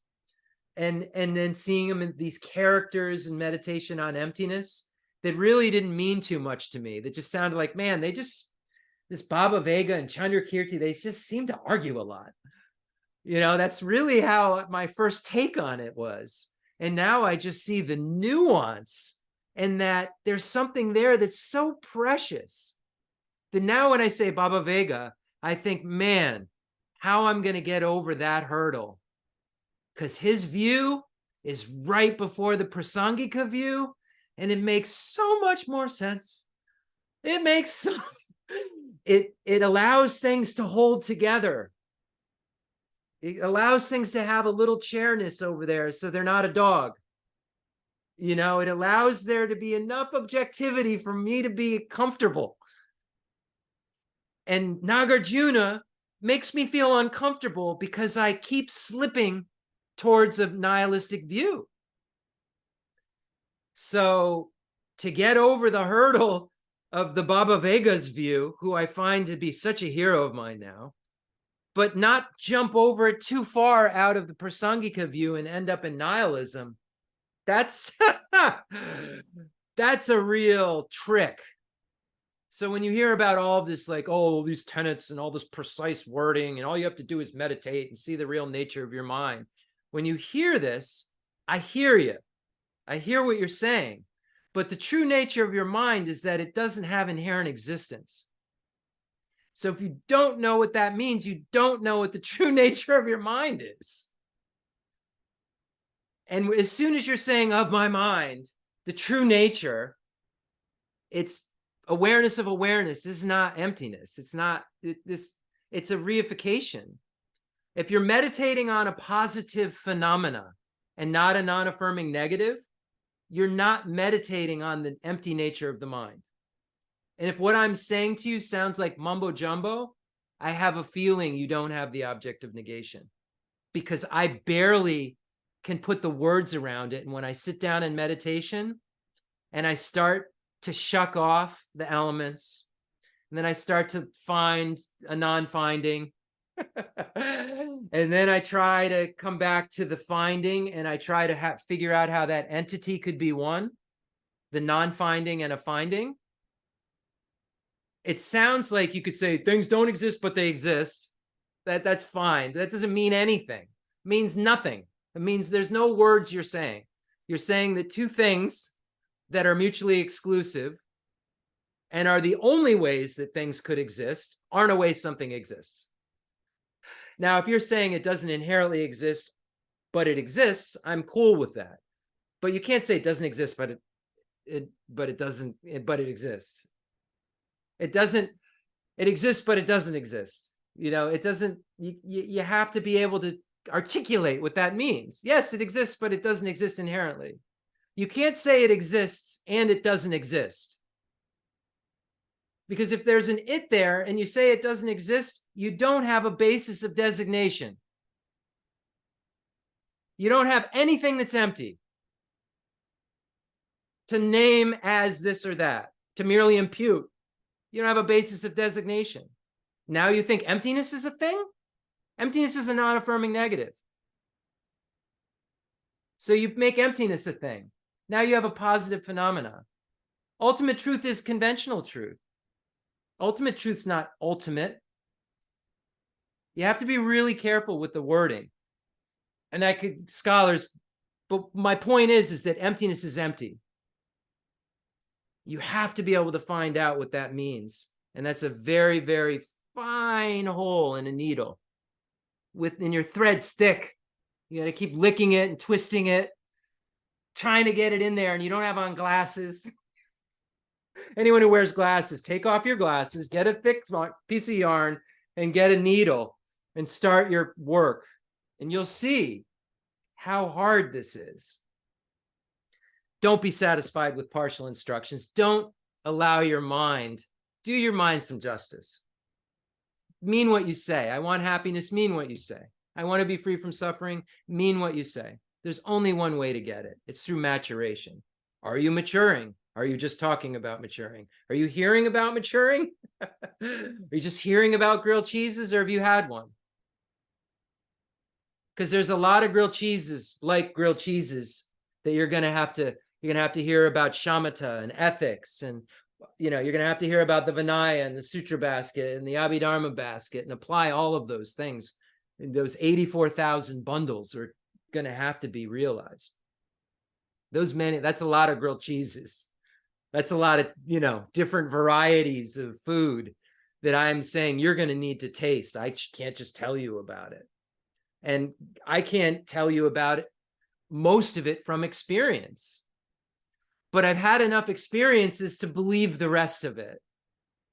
And then seeing them in these characters in meditation on emptiness that really didn't mean too much to me. That just sounded like, man, this Baba Vega and Chandrakirti, they just seem to argue a lot. That's really how my first take on it was. And now I just see the nuance and that there's something there that's so precious that now when I say Baba Vega, I think, man, how I'm going to get over that hurdle. Because his view is right before the Prasangika view, and it makes so much more sense. It allows things to hold together. It allows things to have a little chairness over there so they're not a dog. It allows there to be enough objectivity for me to be comfortable. And Nagarjuna makes me feel uncomfortable because I keep slipping towards a nihilistic view. So to get over the hurdle of the Baba Vega's view, who I find to be such a hero of mine now, but not jump over it too far out of the Prasangika view and end up in nihilism, that's a real trick. So when you hear about all of this, like, oh, these tenets and all this precise wording, and all you have to do is meditate and see the real nature of your mind. When you hear this, I hear you. I hear what you're saying. But the true nature of your mind is that it doesn't have inherent existence. So if you don't know what that means, you don't know what the true nature of your mind is. And as soon as you're saying of my mind, the true nature, it's awareness of awareness is not emptiness. It's not this, it's a reification. If you're meditating on a positive phenomena and not a non-affirming negative, you're not meditating on the empty nature of the mind. And if what I'm saying to you sounds like mumbo jumbo, I have a feeling you don't have the object of negation, because I barely can put the words around it. And when I sit down in meditation and I start to shuck off the elements, and then I start to find a non-finding, and then I try to come back to the finding, and I try to figure out how that entity could be one, the non-finding and a finding. It sounds like you could say things don't exist, but they exist. That's fine. That doesn't mean anything. It means nothing. It means there's no words you're saying. You're saying that two things that are mutually exclusive and are the only ways that things could exist aren't a way something exists. Now, if you're saying it doesn't inherently exist, but it exists, I'm cool with that. But you can't say it doesn't exist, but it exists. It exists, but it doesn't exist. It doesn't, you have to be able to articulate what that means. Yes, it exists, but it doesn't exist inherently. You can't say it exists and it doesn't exist. Because if there's an it there and you say it doesn't exist, you don't have a basis of designation. You don't have anything that's empty to name as this or that, to merely impute. You don't have a basis of designation. Now you think emptiness is a thing? Emptiness is a non-affirming negative. So you make emptiness a thing. Now you have a positive phenomena. Ultimate truth is conventional truth. Ultimate truth's not ultimate. You have to be really careful with the wording. And that could, scholars, but my point is that emptiness is empty. You have to be able to find out what that means. And that's a very, very fine hole in a needle. And your thread's thick. You got to keep licking it and twisting it, trying to get it in there, and you don't have on glasses. Anyone who wears glasses, take off your glasses, get a thick piece of yarn, and get a needle and start your work. And you'll see how hard this is. Don't be satisfied with partial instructions. Don't allow your mind, do your mind some justice. Mean what you say. I want happiness, mean what you say. I want to be free from suffering, mean what you say. There's only one way to get it. It's through maturation. Are you maturing? Are you just talking about maturing? Are you hearing about maturing? Are you just hearing about grilled cheeses, or have you had one? Because there's a lot of grilled cheeses, like grilled cheeses, that you're going to have to hear about shamatha and ethics, and you're going to have to hear about the Vinaya and the Sutra basket and the Abhidharma basket, and apply all of those things. And those 84,000 bundles are going to have to be realized. That's a lot of grilled cheeses. That's a lot of, different varieties of food that I'm saying you're going to need to taste. I can't just tell you about it. And I can't tell you about it, most of it from experience. But I've had enough experiences to believe the rest of it.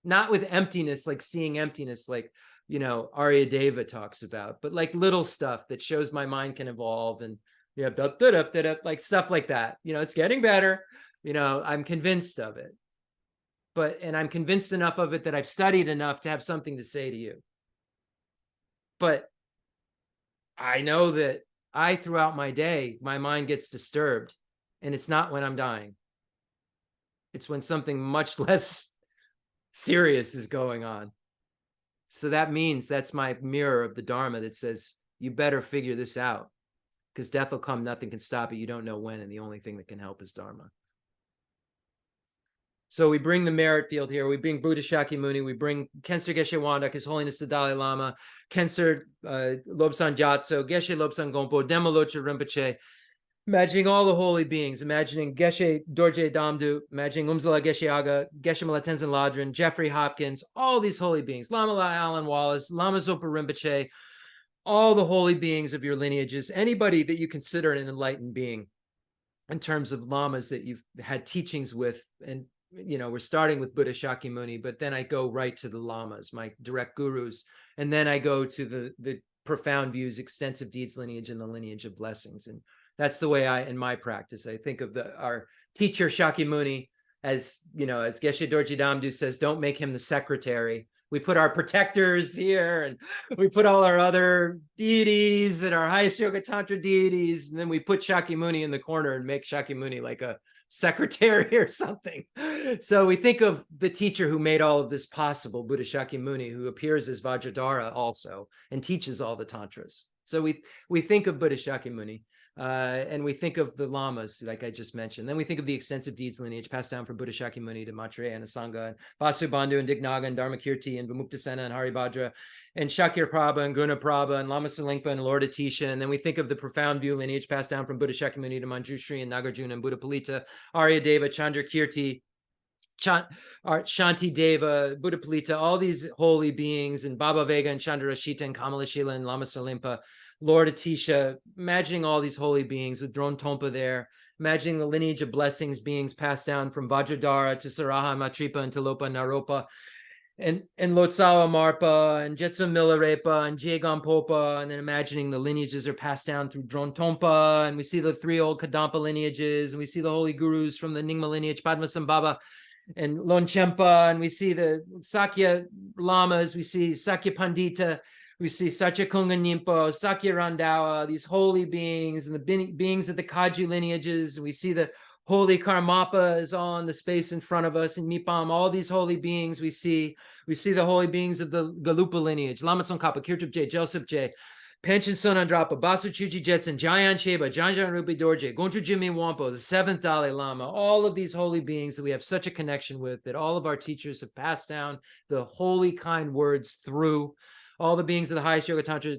Not with emptiness, like seeing emptiness, like, Arya Deva talks about, but like little stuff that shows my mind can evolve, and like stuff like that. It's getting better. I'm convinced of it. And I'm convinced enough of it that I've studied enough to have something to say to you. But I know that throughout my day, my mind gets disturbed, and it's not when I'm dying. It's when something much less serious is going on. So that means that's my mirror of the Dharma that says, you better figure this out, because death will come, nothing can stop it. You don't know when, and the only thing that can help is Dharma. So we bring the merit field here. We bring Buddha Shakyamuni. We bring Khensur Geshe Wangdak, His Holiness the Dalai Lama, Khensur Lobsang Gyatso, Geshe Lobsang Gonpo, Dema Loche Rinpoche, imagining all the holy beings, imagining Geshe Dorje Damdu, imagining Umzala Geshe Aga, Geshe Malatenzin Ladrin, Jeffrey Hopkins, all these holy beings, Lama Alan Wallace, Lama Zopa Rinpoche, all the holy beings of your lineages, anybody that you consider an enlightened being in terms of lamas that you've had teachings with. And we're starting with Buddha Shakyamuni, but then I go right to the lamas, my direct gurus, and then I go to the profound views, extensive deeds lineage, and the lineage of blessings. And that's the way in my practice, I think of our teacher Shakyamuni as Geshe Dorje Damdu says, don't make him the secretary. We put our protectors here, and we put all our other deities and our highest yoga tantra deities, and then we put Shakyamuni in the corner and make Shakyamuni like a secretary or something. So we think of the teacher who made all of this possible, Buddha Shakyamuni, who appears as Vajradhara also and teaches all the tantras. So we think of Buddha Shakyamuni, and we think of the lamas, like I just mentioned. Then we think of the extensive deeds lineage passed down from Buddha Shakyamuni to Maitreya and Asanga, and Vasubandhu and Dignaga and Dharmakirti and Vimuktasena and Haribhadra and Shakir Prabha and Guna Prabha and Lama Salingpa and Lord Atisha. And then we think of the profound view lineage passed down from Buddha Shakyamuni to Manjushri and Nagarjuna and Buddha Palita, Arya Deva, Chandra Kirti, Shanti Deva, Buddha Palita, all these holy beings, and Baba Vega and Chandrashita and Kamalashila and Lama Salimpa, Lord Atisha, imagining all these holy beings with Drone Tompa there, imagining the lineage of blessings beings passed down from Vajradhara to Saraha, Matripa, and Tilopa, Naropa, and Lotsawa Marpa and Jetsun Milarepa and Jagon Popa, and then imagining the lineages are passed down through Drontompa, and we see the 3 old Kadampa lineages, and we see the holy gurus from the Nyingma lineage, Padmasambhava and Longchenpa, and we see the Sakya Lamas, we see Sakya Pandita, we see Satyakunga Nimpo, Sakya Randawa, these holy beings, and the beings of the Kaju lineages, and we see the holy Karmapa is all in the space in front of us, and Mipam, all these holy beings we see the holy beings of the Galupa lineage, Lama Tsongkhapa, Kirtup Je, Joseph Je, Panchen Sonandrapa, Basu Chuji Jetson, Jayan Cheba, Janjan Rupi Dorje, Gonchu Jimmy Wampo, the 7th Dalai Lama, all of these holy beings that we have such a connection with, that all of our teachers have passed down the holy kind words through. All the beings of the highest Yoga Tantra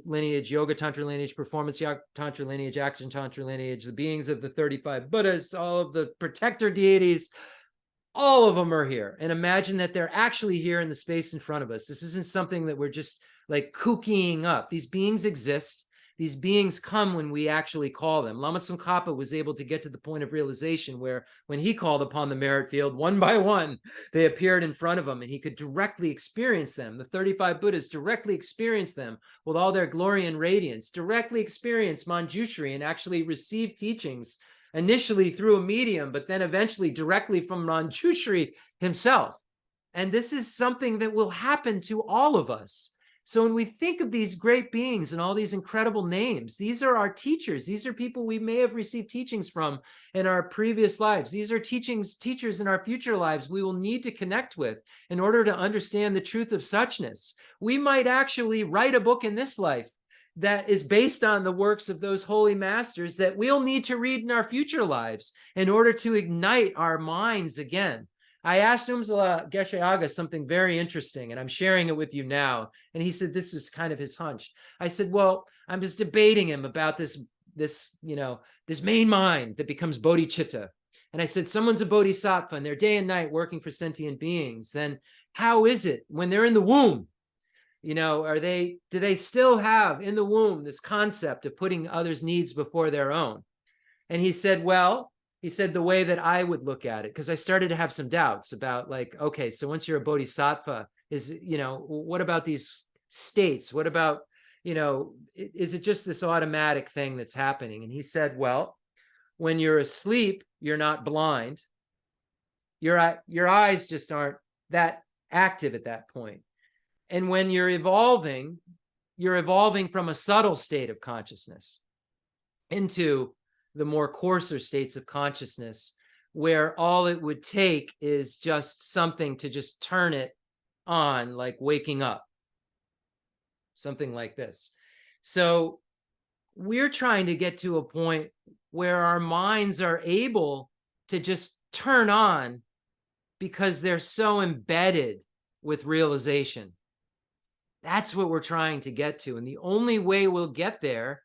lineage, Performance Yoga Tantra lineage, Action Tantra lineage, the beings of the 35 Buddhas, all of the protector deities, all of them are here. And imagine that they're actually here in the space in front of us. This isn't something that we're just like kookying up. These beings exist. These beings come when we actually call them. Lama Tsongkhapa was able to get to the point of realization where when he called upon the merit field, one by one, they appeared in front of him and he could directly experience them. The 35 Buddhas directly experienced them with all their glory and radiance, directly experienced Manjushri and actually received teachings initially through a medium, but then eventually directly from Manjushri himself. And this is something that will happen to all of us. So when we think of these great beings and all these incredible names, these are our teachers. These are people we may have received teachings from in our previous lives. These are teachers in our future lives we will need to connect with in order to understand the truth of suchness. We might actually write a book in this life that is based on the works of those holy masters that we'll need to read in our future lives in order to ignite our minds again. I asked Umsala Geshe Aga something very interesting, and I'm sharing it with you now. And he said this was kind of his hunch. I said, well, I'm just debating him about this main mind that becomes bodhicitta. And I said, someone's a bodhisattva and they're day and night working for sentient beings. Then how is it when they're in the womb? Do they still have in the womb this concept of putting others' needs before their own? And he said, the way that I would look at it, because I started to have some doubts about like, okay, so once you're a bodhisattva, what about these states? What about, is it just this automatic thing that's happening? And he said, well, when you're asleep, you're not blind. Your eyes just aren't that active at that point. And when you're evolving from a subtle state of consciousness into the more coarser states of consciousness, where all it would take is just something to just turn it on, like waking up, something like this. So we're trying to get to a point where our minds are able to just turn on because they're so embedded with realization. That's what we're trying to get to. And the only way we'll get there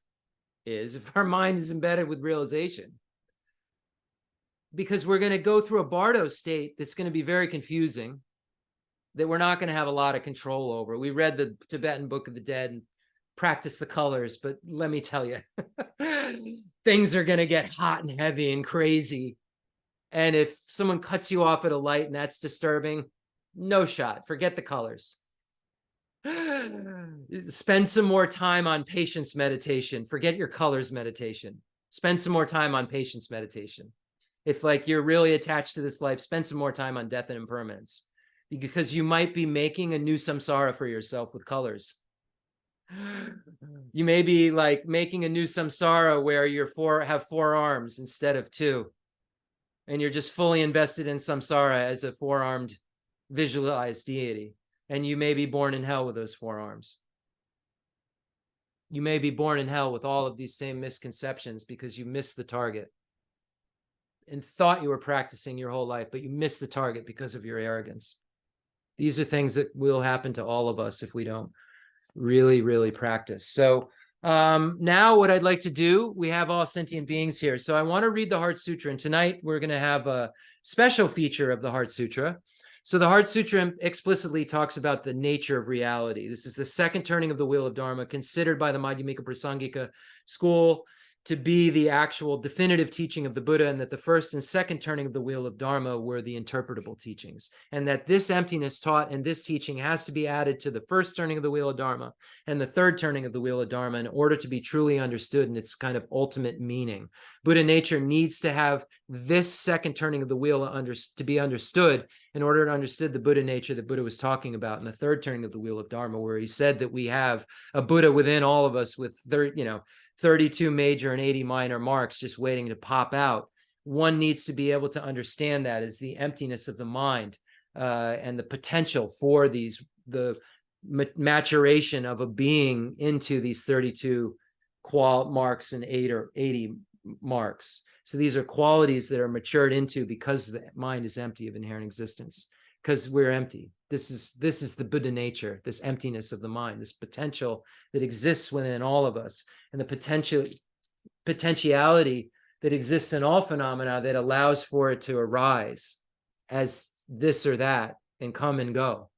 is if our mind is embedded with realization, because we're going to go through a bardo state that's going to be very confusing, that we're not going to have a lot of control over. We read the Tibetan Book of the Dead and practiced the colors, but let me tell you, things are going to get hot and heavy and crazy. And if someone cuts you off at a light and that's disturbing, no shot, forget the colors. Spend some more time on patience meditation. Forget your colors meditation. Spend some more time on patience meditation. If like you're really attached to this life, spend some more time on death and impermanence, because you might be making a new samsara for yourself with colors. You may be like making a new samsara where you have 4 arms instead of 2. And you're just fully invested in samsara as a 4-armed visualized deity. And you may be born in hell with those 4 arms. You may be born in hell with all of these same misconceptions because you missed the target and thought you were practicing your whole life, but you missed the target because of your arrogance. These are things that will happen to all of us if we don't really, really practice. So now what I'd like to do, we have all sentient beings here. So I want to read the Heart Sutra. And tonight we're going to have a special feature of the Heart Sutra. So the Heart Sutra explicitly talks about the nature of reality. This is the second turning of the wheel of Dharma, considered by the Madhyamika Prasangika school to be the actual definitive teaching of the Buddha, and that the first and second turning of the wheel of Dharma were the interpretable teachings, and that this emptiness taught in this teaching has to be added to the first turning of the wheel of Dharma and the third turning of the wheel of Dharma in order to be truly understood in its kind of ultimate meaning. Buddha nature needs to have this second turning of the wheel to be understood in order to understand the Buddha nature that Buddha was talking about in the third turning of the wheel of Dharma, where he said that we have a Buddha within all of us with 32 major and 80 minor marks just waiting to pop out. One needs to be able to understand that as the emptiness of the mind and the potential for the maturation of a being into these 32 marks and 80 marks. So these are qualities that are matured into because the mind is empty of inherent existence, because we're empty. This is the Buddha nature, this emptiness of the mind, this potential that exists within all of us, and the potentiality that exists in all phenomena that allows for it to arise as this or that and come and go.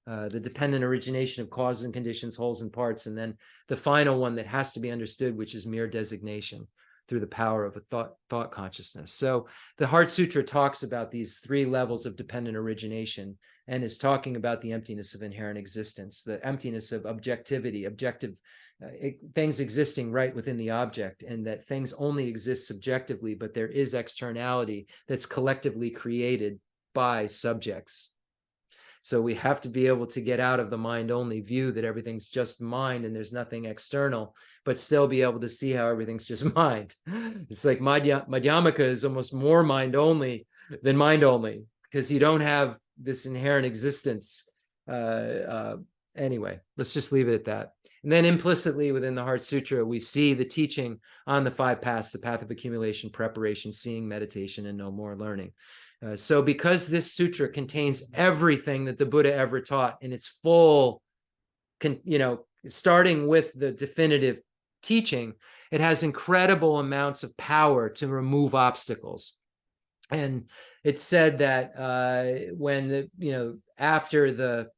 The dependent origination of causes and conditions, wholes and parts, and then the final one that has to be understood, which is mere designation through the power of a thought consciousness. So the Heart Sutra talks about these three levels of dependent origination and is talking about the emptiness of inherent existence, the emptiness of objectivity, things existing right within the object, and that things only exist subjectively, but there is externality that's collectively created by subjects. So we have to be able to get out of the mind-only view that everything's just mind and there's nothing external, but still be able to see how everything's just mind. It's like Madhyamaka is almost more mind-only than mind-only, because you don't have this inherent existence. Anyway, let's just leave it at that. And then implicitly within the Heart Sutra, we see the teaching on the five paths, the path of accumulation, preparation, seeing, meditation, and no more learning. So because this sutra contains everything that the Buddha ever taught in its full, starting with the definitive teaching, it has incredible amounts of power to remove obstacles. And it's said that after the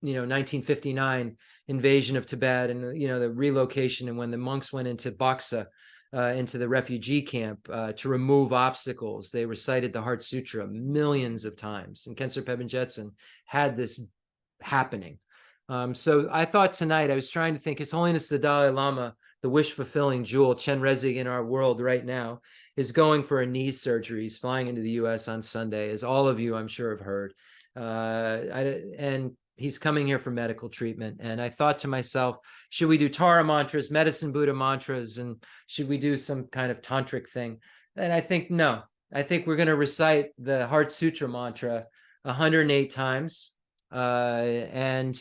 1959 invasion of Tibet and the relocation, and when the monks went into Baksa, into the refugee camp to remove obstacles, they recited the Heart Sutra millions of times. And Khensur Geshe had this happening. So I thought tonight, I was trying to think, His Holiness the Dalai Lama, the wish-fulfilling jewel, Chen Rezig in our world right now, is going for a knee surgery. He's flying into the U.S. on Sunday, as all of you, I'm sure, have heard. And he's coming here for medical treatment. And I thought to myself, should we do Tara mantras, medicine Buddha mantras, and should we do some kind of tantric thing? And I think, no. I think we're going to recite the Heart Sutra mantra 108 times. And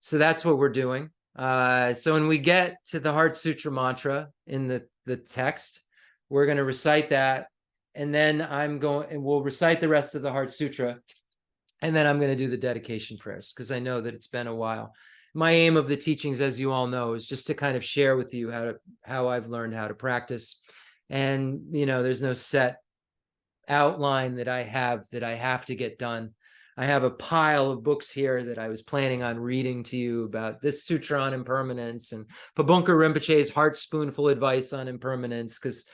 so that's what we're doing. So when we get to the Heart Sutra mantra in the text, we're going to recite that. And then we'll recite the rest of the Heart Sutra. And then I'm going to do the dedication prayers, because I know that it's been a while. My aim of the teachings, as you all know, is just to kind of share with you how I've learned how to practice. And, there's no set outline that I have to get done. I have a pile of books here that I was planning on reading to you about this sutra on impermanence and Pabonka Rinpoche's Heart Spoonful advice on impermanence, because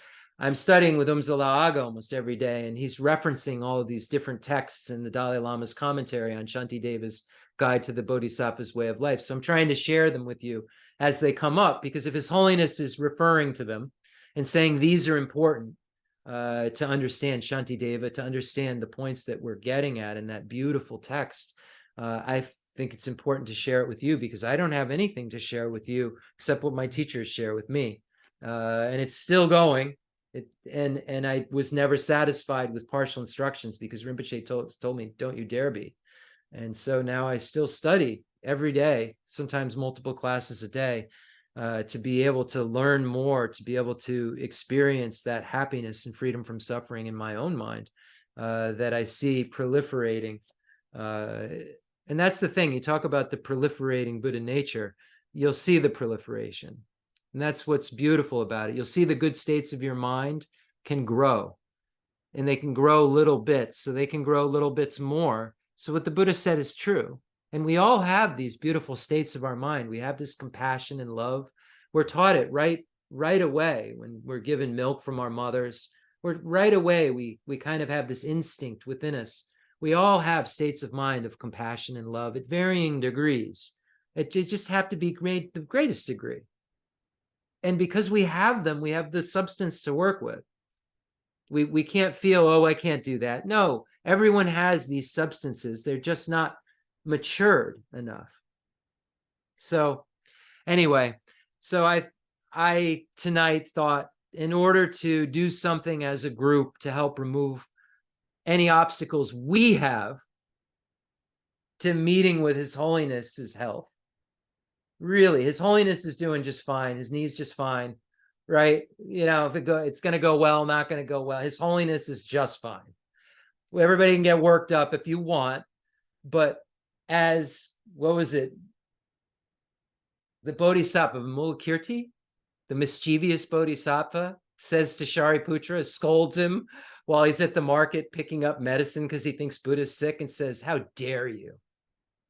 I'm studying with Aga almost every day, and he's referencing all of these different texts in the Dalai Lama's commentary on Shantideva's Guide to the Bodhisattva's Way of Life. So I'm trying to share them with you as they come up, because if His Holiness is referring to them and saying these are important to understand Shantideva, to understand the points that we're getting at in that beautiful text, I think it's important to share it with you, because I don't have anything to share with you except what my teachers share with me. And it's still going. And I was never satisfied with partial instructions, because Rinpoche told me, don't you dare be. And so now I still study every day, sometimes multiple classes a day, to be able to learn more, to be able to experience that happiness and freedom from suffering in my own mind that I see proliferating. And that's the thing, you talk about the proliferating Buddha nature, you'll see the proliferation. And that's what's beautiful about it. You'll see the good states of your mind can grow, and they can grow little bits, so they can grow little bits more. So what the Buddha said is true. And we all have these beautiful states of our mind. We have this compassion and love. We're taught it right right away when we're given milk from our mothers. Right away, we kind of have this instinct within us. We all have states of mind of compassion and love at varying degrees. It just have to be the greatest degree. And because we have them, we have the substance to work with. We can't feel, oh, I can't do that. No, everyone has these substances. They're just not matured enough. So anyway, so I tonight thought, in order to do something as a group to help remove any obstacles we have to meeting with His Holiness's health. Really, His Holiness is doing just fine. His knee's just fine, right? You know, if it's going to go well, not going to go well. His Holiness is just fine. Everybody can get worked up if you want, but as, what was it? The Bodhisattva, Mulakirti, the mischievous Bodhisattva, says to Shariputra, scolds him while he's at the market picking up medicine because he thinks Buddha's sick, and says, how dare you?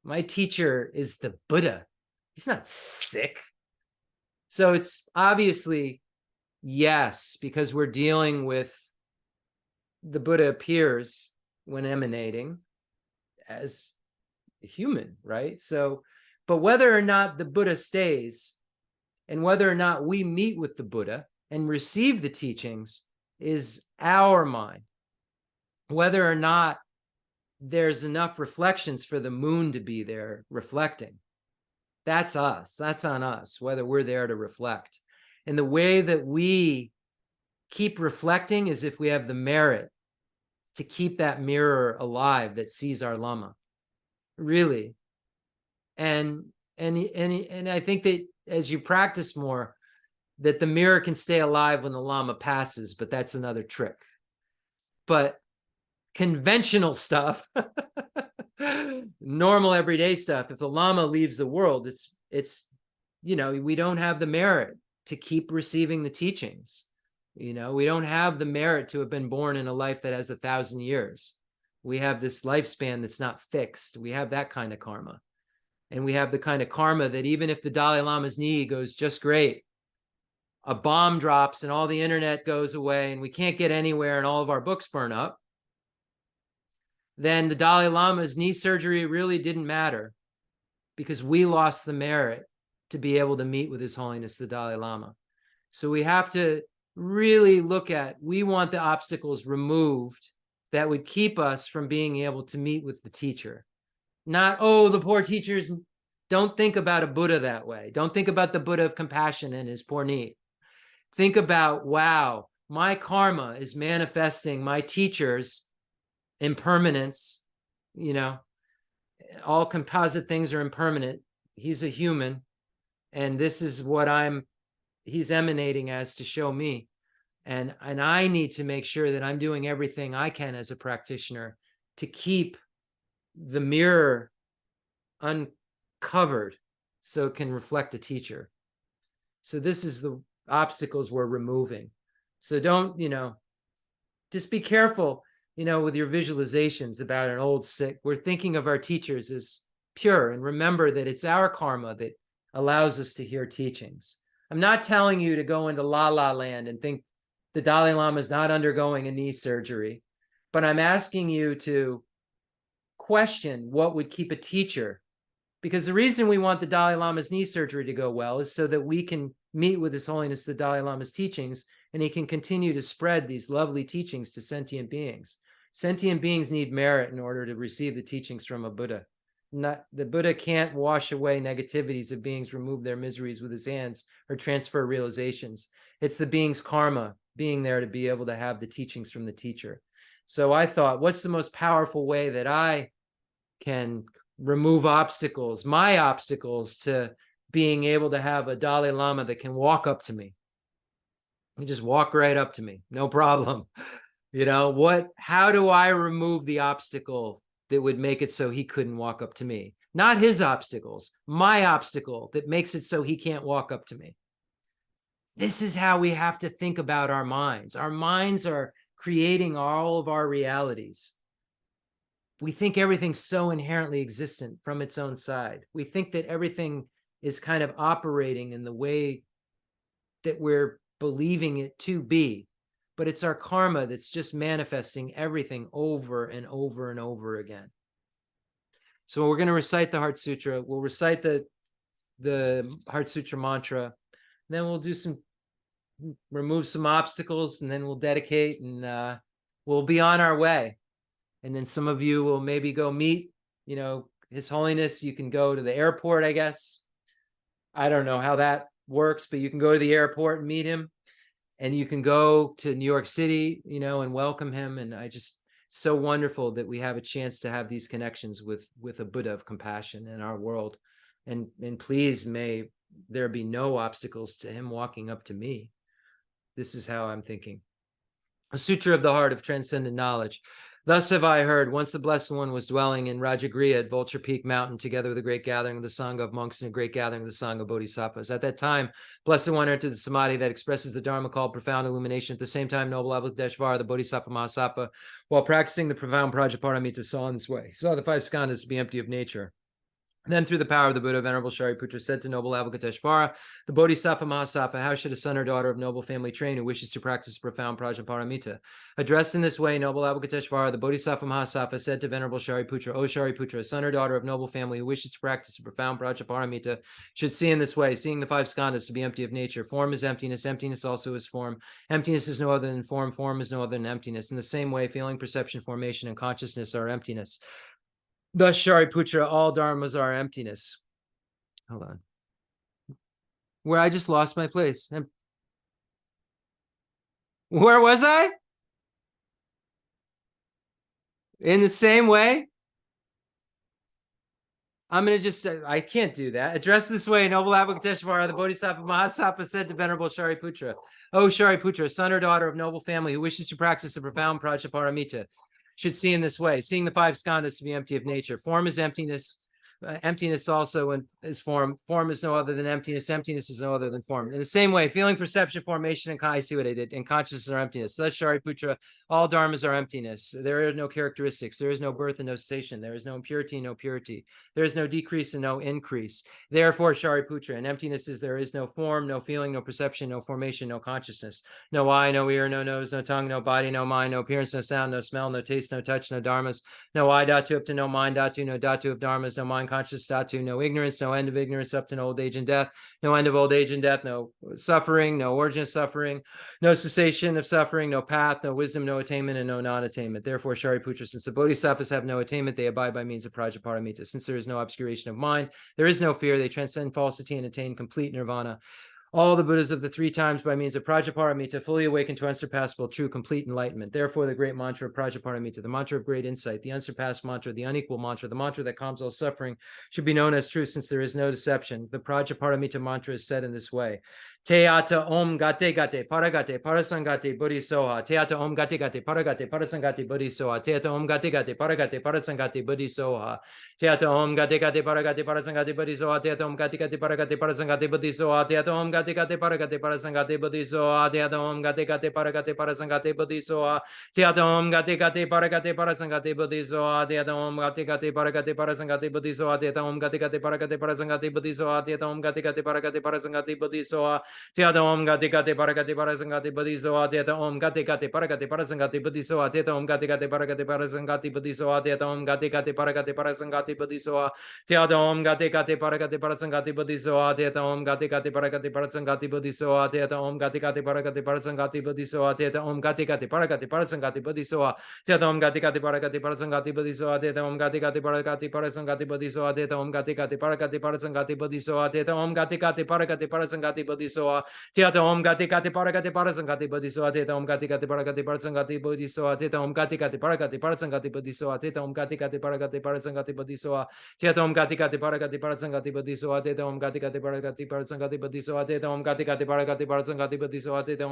My teacher is the Buddha. He's not sick. So it's obviously, yes, because we're dealing with the Buddha appears when emanating as a human, right? So, but whether or not the Buddha stays and whether or not we meet with the Buddha and receive the teachings is our mind. Whether or not there's enough reflections for the moon to be there reflecting, that's us. That's on us, whether we're there to reflect. And the way that we keep reflecting is if we have the merit to keep that mirror alive that sees our Lama, really. And I think that as you practice more, that the mirror can stay alive when the Lama passes, but that's another trick. But conventional stuff, normal everyday stuff, if the Lama leaves the world, it's you know, we don't have the merit to keep receiving the teachings. You know, we don't have the merit to have been born in a life that has 1,000 years. We have this lifespan that's not fixed. We have that kind of karma. And we have the kind of karma that even if the Dalai Lama's knee goes just great, a bomb drops and all the internet goes away and we can't get anywhere and all of our books burn up, then the Dalai Lama's knee surgery really didn't matter because we lost the merit to be able to meet with His Holiness the Dalai Lama. So we have to really look at, we want the obstacles removed that would keep us from being able to meet with the teacher. Not, oh, the poor teachers. Don't think about a Buddha that way. Don't think about the Buddha of compassion and his poor knee. Think about, wow, my karma is manifesting my teacher's impermanence. You know, all composite things are impermanent. He's a human, and this is what he's emanating as to show me. And I need to make sure that I'm doing everything I can as a practitioner to keep the mirror uncovered so it can reflect a teacher. So this is the obstacles we're removing. So don't, you know, just be careful, you know, with your visualizations about an old sick. We're thinking of our teachers as pure, and remember that it's our karma that allows us to hear teachings. I'm not telling you to go into la la land and think the Dalai Lama is not undergoing a knee surgery, but I'm asking you to question what would keep a teacher, because the reason we want the Dalai Lama's knee surgery to go well is so that we can meet with His Holiness the Dalai Lama's teachings, and he can continue to spread these lovely teachings to sentient beings. Sentient beings need merit in order to receive the teachings from a Buddha. The Buddha can't wash away negativities of beings, remove their miseries with his hands, or transfer realizations. It's the being's karma being there to be able to have the teachings from the teacher. So I thought, what's the most powerful way that I can remove obstacles, my obstacles to being able to have a Dalai Lama that can walk up to me? He just walk right up to me, no problem. You know, how do I remove the obstacle that would make it so he couldn't walk up to me? Not his obstacles, my obstacle that makes it so he can't walk up to me. This is how we have to think about our minds. Our minds are creating all of our realities. We think everything's so inherently existent from its own side. We think that everything is kind of operating in the way that we're believing it to be, but it's our karma that's just manifesting everything over and over and over again. So we're going to recite the Heart Sutra. We'll recite the Heart Sutra mantra. Then we'll do remove some obstacles, and then we'll dedicate, and we'll be on our way. And then some of you will maybe go meet, His Holiness. You can go to the airport, I guess. I don't know how that works, but you can go to the airport and meet him. And you can go to New York City, and welcome him. And so wonderful that we have a chance to have these connections with a Buddha of compassion in our world. And please, may there be no obstacles to him walking up to me. This is how I'm thinking. A Sutra of the Heart of Transcendent Knowledge. Thus have I heard, once the Blessed One was dwelling in Rajagriha at Vulture Peak Mountain, together with a great gathering of the Sangha of monks and a great gathering of the Sangha of Bodhisattvas. At that time, Blessed One entered the samadhi that expresses the Dharma called profound illumination. At the same time, noble Avalokiteshvara, the Bodhisattva Mahasattva, while practicing the profound Prajaparamita, saw in this way. Saw the 5 skandhas to be empty of nature. And then through the power of the Buddha, Venerable Shariputra said to noble Avalokiteshvara, the Bodhisattva Mahasattva, how should a son or daughter of noble family train who wishes to practice profound Prajaparamita? Addressed in this way, noble Avalokiteshvara, the Bodhisattva Mahasattva, said to Venerable Shariputra, O Shariputra, a son or daughter of noble family who wishes to practice profound Prajaparamita should see in this way, seeing the 5 skandhas to be empty of nature. Form is emptiness, emptiness also is form. Emptiness is no other than form, form is no other than emptiness. In the same way, feeling, perception, formation, and consciousness are emptiness. Thus, Shariputra, all dharmas are emptiness. Hold on. Where I just lost my place. Where was I? In the same way? I'm going to I can't do that. Addressed this way, noble Avalokiteshvara, the Bodhisattva Mahasattva, said to Venerable Shariputra, O Shariputra, son or daughter of noble family who wishes to practice a profound Prajaparamita, should see in this way, seeing the 5 skandhas to be empty of nature. Form is emptiness. Emptiness also is form. Form is no other than emptiness. Emptiness is no other than form. In the same way, feeling, perception, formation, and I see what I did, and consciousness are emptiness. Thus, Shariputra, all dharmas are emptiness. There are no characteristics. There is no birth and no cessation. There is no impurity and no purity. There is no decrease and no increase. Therefore, Shariputra, in emptiness there is no form, no feeling, no perception, no formation, no consciousness. No eye, no ear, no nose, no tongue, no body, no mind, no appearance, no sound, no smell, no taste, no touch, no dharmas. No I dhatu up to no mind dhatu, no dhatu of dharmas, no mind conscious dhatu, no ignorance, no end of ignorance up to no old age and death, no end of old age and death, no suffering, no origin of suffering, no cessation of suffering, no path, no wisdom, no attainment, and no non-attainment. Therefore, Shariputra, since the bodhisattvas have no attainment, they abide by means of Prajaparamita. Since there is no obscuration of mind, there is no fear, they transcend falsity and attain complete nirvana. All the Buddhas of the 3 times by means of Prajaparamita fully awaken to unsurpassable, true, complete enlightenment. Therefore, the great mantra of Prajaparamita, the mantra of great insight, the unsurpassed mantra, the unequal mantra, the mantra that calms all suffering, should be known as true since there is no deception. The Prajaparamita mantra is said in this way. Teata om gate gate paragate parasangate buddhisoha. Teata om gate gate paragate parasangate buddhisoha. Teata om gate gate paragate parasangate buddhisoha. Teata om gate gate paragate parasangate buddhisoha. Teata om gate gate paragate parasangate buddhisoha. Teata om gate gate paragate parasangate buddhisoha. Teata om gate gate paragate parasangate buddhisoha. Teata om gate gate paragate parasangate buddhisoha. Teata om gate gate paragate parasangate buddhisoha. Teata om gate gate paragate parasangate buddhisoha. Teata om gate gate paragate parasangate buddhisoha. Teata om gate gate paragate parasangate buddhisoha. Teata om gate gate paragate parasangate buddhisoha. Teata om gate gate paragate parasangate buddhisoha. Teata om gate gate paragate parasangate buddhisoha. Teata om gate gate paragate parasangate buddhisoha. Teata om gate gate paragate parasangate buddhisoha. Teata om gate gate paragate parasangate buddhisoha. Teata om gate gate paragate parasangate buddhisoha. Teata om gate gate paragate parasangate buddhisoha. Teata om gate gate paragate parasangate buddhisoha. Teata om gate gate paragate parasangate buddhisoha. Teata om gate gate paragate parasangate buddhisoha. Teata om gate gate paragate parasangate buddhisoha. Teata om gate gate paragate parasangate buddhisoha. Teata om gate gate paragate parasangate buddhisoha. Teata om gate gate paragate parasangate buddhisoha. Teata om gate gate paragate parasangate buddhisoha. Teata om gate gate paragate parasangate buddhisoha. Teata om gate gate paragate parasangate buddhisoha. Teata om gate gate paragate parasangate buddhisoha. Teata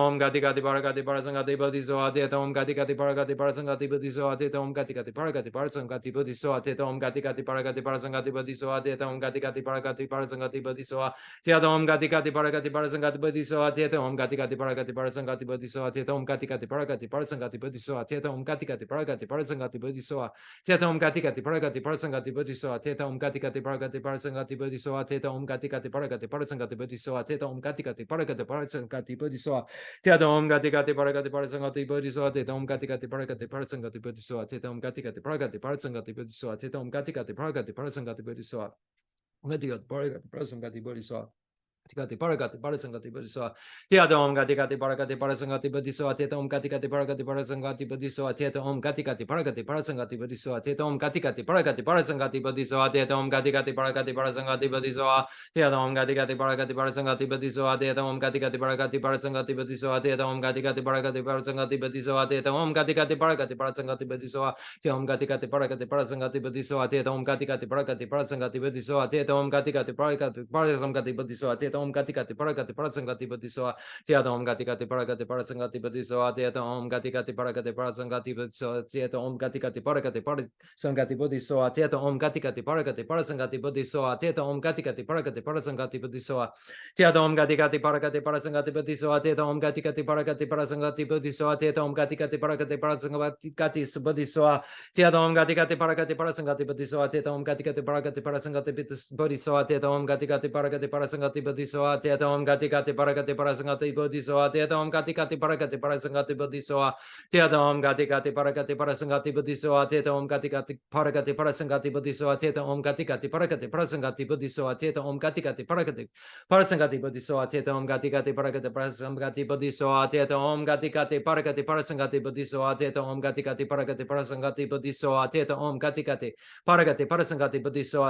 om gate gate paragate parasangate buddhisoha. Teata om gate gate paragate parasangate buddhisoha. Teata om gate gate paragate parasangate buddhisoha. Teata om gate gate paragate parasangate buddhisoha. Teata om gate gate paragate parasangate buddhisoha. Teata om gate gate paragate parasangate buddhisoha. Teata om gate gate paragate parasangate buddhisoha. Teata om gate gate paragate parasangate buddhisoha. Teata om gate gate paragate parasangate buddhisoha. Teata om gate gate paragate parasangate buddhisoha. Teata om gate gate paragate parasangate buddhisoha. Bodhisattva Teta Om Gati Gati Paragati Parasangati Bodhisattva Teta Om Gati Gati Paragati Parasangati Bodhisattva Teta Om Gati Gati Paragati Parasangati Bodhisattva Teta Om Gati Gati Paragati Parasangati Bodhisattva Teta Om Gati Gati Paragati Parasangati Bodhisattva Teta Om Gati Gati Paragati Parasangati Bodhisattva Gati Gati Paragati Parasangati Bodhisattva Gati Paragati Parasangati Bodhisattva Teta Om Gati Gati Paragati Parasangati Bodhisattva Teta Om Gati Gati Paragati Parasangati Bodhisattva Teta Om Gati Gati Paragati Parasangati Bodhisattva Teta Om Gati Gati Paragati Parasangati Bodhisattva Teta Om Gati Gati Paragati Parasangati Bodhisattva Teta Om Gati Gati Paragati Parasangati Bodhisattva Teta Om Gati Gati Paragati Parasangati Bodhisattva Teta Om Gati Gati Paragati Parasangati Bodhisattva Teta Om Gati Gati Paragati Parasangati Bodhisattva Teta Om Gati Gati Paragati Parasangati Bodhisattva Teta Om Gati Gati Paragati Parasangati Bodhisattva Teta Om Gati Gati Paragati Parasangati Bodhisattva Teta Om Gati Gati Paragati Parasangati Bodhisattva Teta Om Gati Gati Paragati Parasangati Bodhisattva Teta Om Gati Gati Paragati Parasangati Bodhisattva Teta Om Gati Gati Paragati Parasangati Bodhisattva Teta Om Gati Gati Paragati Parasangati Bodhisattva Teta Om Gati Gati Paragati Parasangati Bodhisattva Teta Om Gati Gati Paragati Parasangati Bodhisattva Teta Om Gati Gati Paragati Parasangati Bodhisattva Teta Om Gati Gati Paragati Parasangati Bodhisattva Teta Om Gati Gati Paragati Parasangati Bodhisattva Teta Om Gati Gati Paragati Parasangati Bodhisattva Teta Om Gati Gati Paragati Parasangati Bodhisattva Teta Om Gati Gati Paragati Parasangati Bodhisattva Teta Om Gati Gati Paragati Parasangati Bodhisattva Teta Om Gati Gati Paragati Parasangati Bodhisattva Teta Om Gati Gati Paragati Parasangati Bodhisattva Teta Om Gati Gati Paragati Parasangati Bodhisattva Teta Om Gati Gati Paragati Parasangati Bodhisattva Teta Om Gati Gati Paragati Parasangati Bodhisattva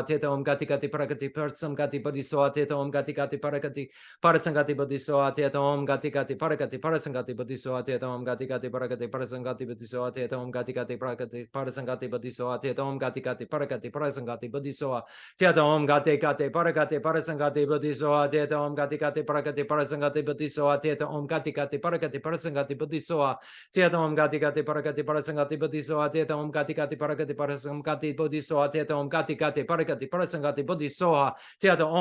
Teta Om Gati Gati Paragati Parasangati Bodhisattva Teta Om Gati Gati Paragati Parasangati Bodhisattva Teta Om Gati Gati Paragati Parasangati Bodhisattva Teta Om Gati Gati Paragati Parasangati Bodhisattva Teta Om Gati Gati Paragati Parasangati Bodhisattva Teta Om Gati Gati Paragati Parasangati Bodhisattva Teta Om Gati Gati Paragati Parasangati Bodhisattva Teta Om Gati Gati Paragati Parasangati Bodhisattva Teta Om Gati Gati Paragati Parasangati Bodhisattva Teta Om Gati Gati Paragati Parasangati Bodhisattva Teta Om Gati Gati Paragati Parasangati Bodhisattva Teta Om Gati Gati Paragati Parasangati Bodhisattva Teta Om Gati Gati Paragati Parasangati Bodhisattva Teta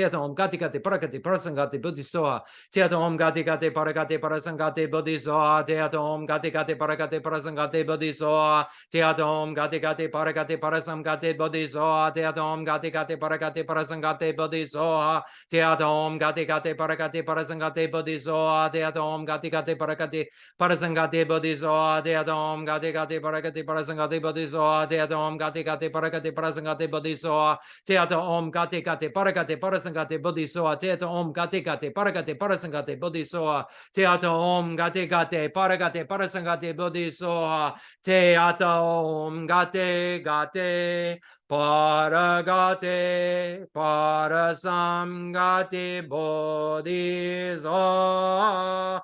Om Gati Gati Paragati Parasangati Bodhisattva Teta Om Gati Gati Paragati Parasangati Bodhisattva Teta Om Gati Gati Paragati Parasangati Bodhisattva Teta Om Gati Gati Paragati Parasangati Bodhisattva Teta Om Gati Gati Paragati Parasangati Bodhisattva Teta Om Gati Gati Paragati Parasangati Bodhisattva Teta Om Gati Gati Paragati Parasangati Bodhisattva Teta Om Gati Gati Paragati Parasangati Bodhisattva Teta Om Gati Gati Paragati Parasangati Bodhisattva Teta Om Gati Gati Paragati Parasangati Bodhisattva Teta Om Gati Gati Paragati Parasangati Bodhisattva Teta Om Gati Gati Paragati Parasangati Bodhisattva Teta Om Gati Gati Paragati Parasangati Bodhisattva Teta Om Gati Gati Paragati Parasangati Bodhisattva Teta Om Gati Gati Paragati Parasangati Bodhisattva Teta Om Gati Gati Paragati Parasangati Bodhisattva.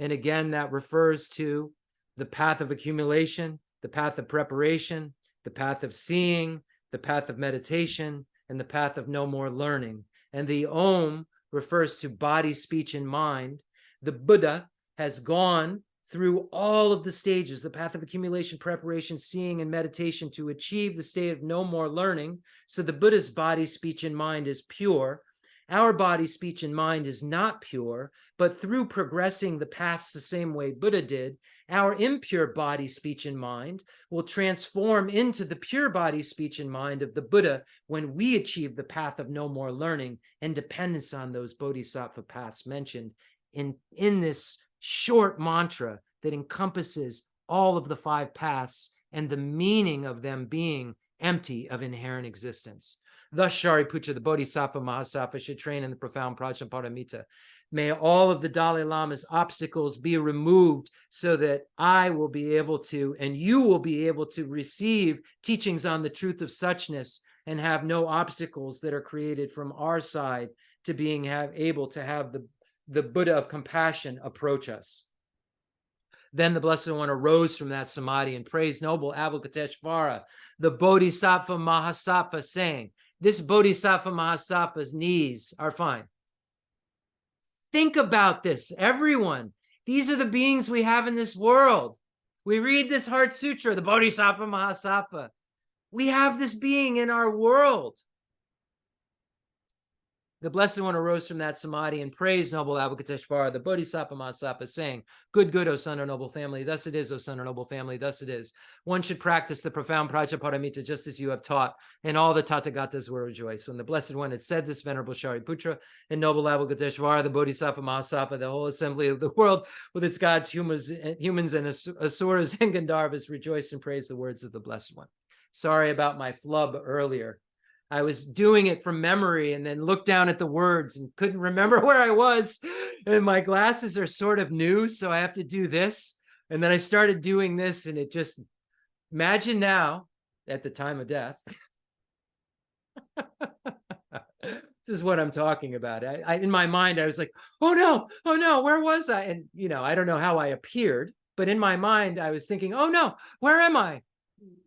And again, that refers to the path of accumulation, the path of preparation, the path of seeing, the path of meditation, and the path of no more learning. And the Om refers to body, speech, and mind. The Buddha has gone through all of the stages, the path of accumulation, preparation, seeing, and meditation to achieve the state of no more learning. So the Buddha's body, speech, and mind is pure. Our body, speech, and mind is not pure, but through progressing the paths the same way Buddha did, our impure body, speech, and mind will transform into the pure body, speech, and mind of the Buddha when we achieve the path of no more learning and dependence on those bodhisattva paths mentioned in this short mantra that encompasses all of the 5 paths and the meaning of them being empty of inherent existence. Thus, Shariputra, the Bodhisattva Mahasattva, should train in the profound Prajnaparamita. May all of the Dalai Lama's obstacles be removed so that I will be able to, and you will be able to receive teachings on the truth of suchness and have no obstacles that are created from our side to being able to have the Buddha of compassion approach us. Then the Blessed One arose from that samadhi and praised noble Avalokiteshvara, the Bodhisattva Mahasattva, saying, this Bodhisattva Mahasattva's knees are fine. Think about this, everyone. These are the beings we have in this world. We read this Heart Sutra, the Bodhisattva Mahasattva. We have this being in our world. The Blessed One arose from that samadhi and praised noble Avalokiteshvara, the Bodhisattva Mahasapa, saying, good, good, O son of noble family. Thus it is, O son of noble family. Thus it is. One should practice the profound Prajaparamita just as you have taught, and all the Tathagatas were rejoiced. When the Blessed One had said this, Venerable Shariputra and noble Avalokiteshvara, the Bodhisattva Mahasapa, the whole assembly of the world with its gods, humans and asuras and Gandharvas rejoiced and praised the words of the Blessed One. Sorry about my flub earlier. I was doing it from memory and then looked down at the words and couldn't remember where I was. And my glasses are sort of new, so I have to do this. And then I started doing this, and it just, imagine now, at the time of death. This is what I'm talking about. I in my mind, I was like, oh no, where was I? And, I don't know how I appeared, but in my mind, I was thinking, oh no, where am I?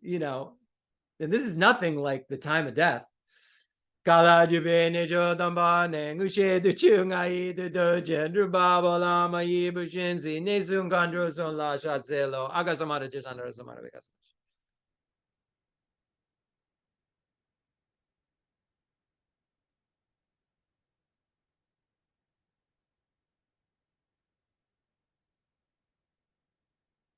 And this is nothing like the time of death. Lama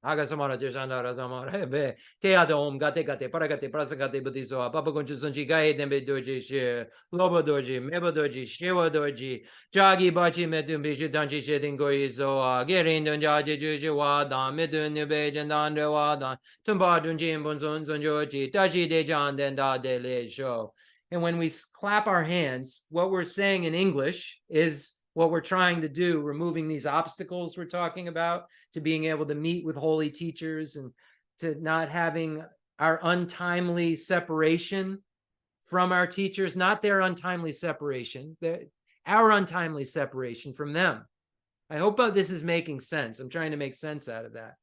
Agasamara Jashandara Zamara Be Teadom Gate Paragate Prasagate Buddhiso Papa Gonchunji Gai Dembe Doji She Lobo Doji Mebo Doji Shewa Doji Jagi Bachi Medun Bishi Danji Shedin Goizo Gerin Dunjaji Juji Wadan Medun Nube Jandan Wadan Tumba Dunjin Bunzon Zonjoji Taji De Jan Denda De Le Show. And when we clap our hands, what we're saying in English is what we're trying to do, removing these obstacles we're talking about, to being able to meet with holy teachers and to not having our untimely separation from our teachers, not their untimely separation, our untimely separation from them. I hope this is making sense. I'm trying to make sense out of that.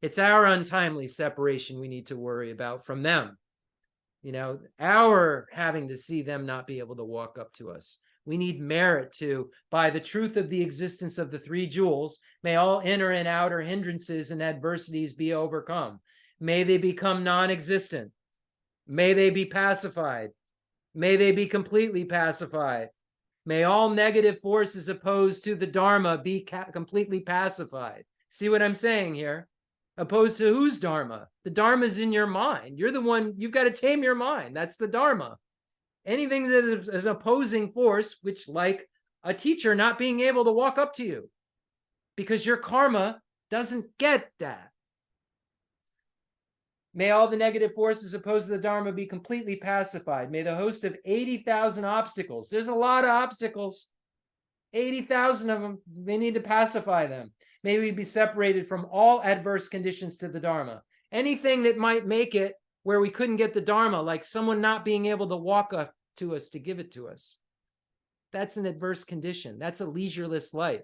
It's our untimely separation we need to worry about from them. Our having to see them not be able to walk up to us. We need merit to, by the truth of the existence of the three jewels, may all inner and outer hindrances and adversities be overcome. May they become non-existent. May they be pacified. May they be completely pacified. May all negative forces opposed to the Dharma be completely pacified. See what I'm saying here? Opposed to whose Dharma? The Dharma's in your mind. You're the one, you've got to tame your mind. That's the Dharma. Anything that is an opposing force, which like a teacher not being able to walk up to you because your karma doesn't get that. May all the negative forces opposed to the Dharma be completely pacified. May the host of 80,000 obstacles, there's a lot of obstacles, 80,000 of them, they need to pacify them. May we be separated from all adverse conditions to the Dharma. Anything that might make it where we couldn't get the Dharma, like someone not being able to walk up to us to give it to us. That's an adverse condition. That's a leisureless life,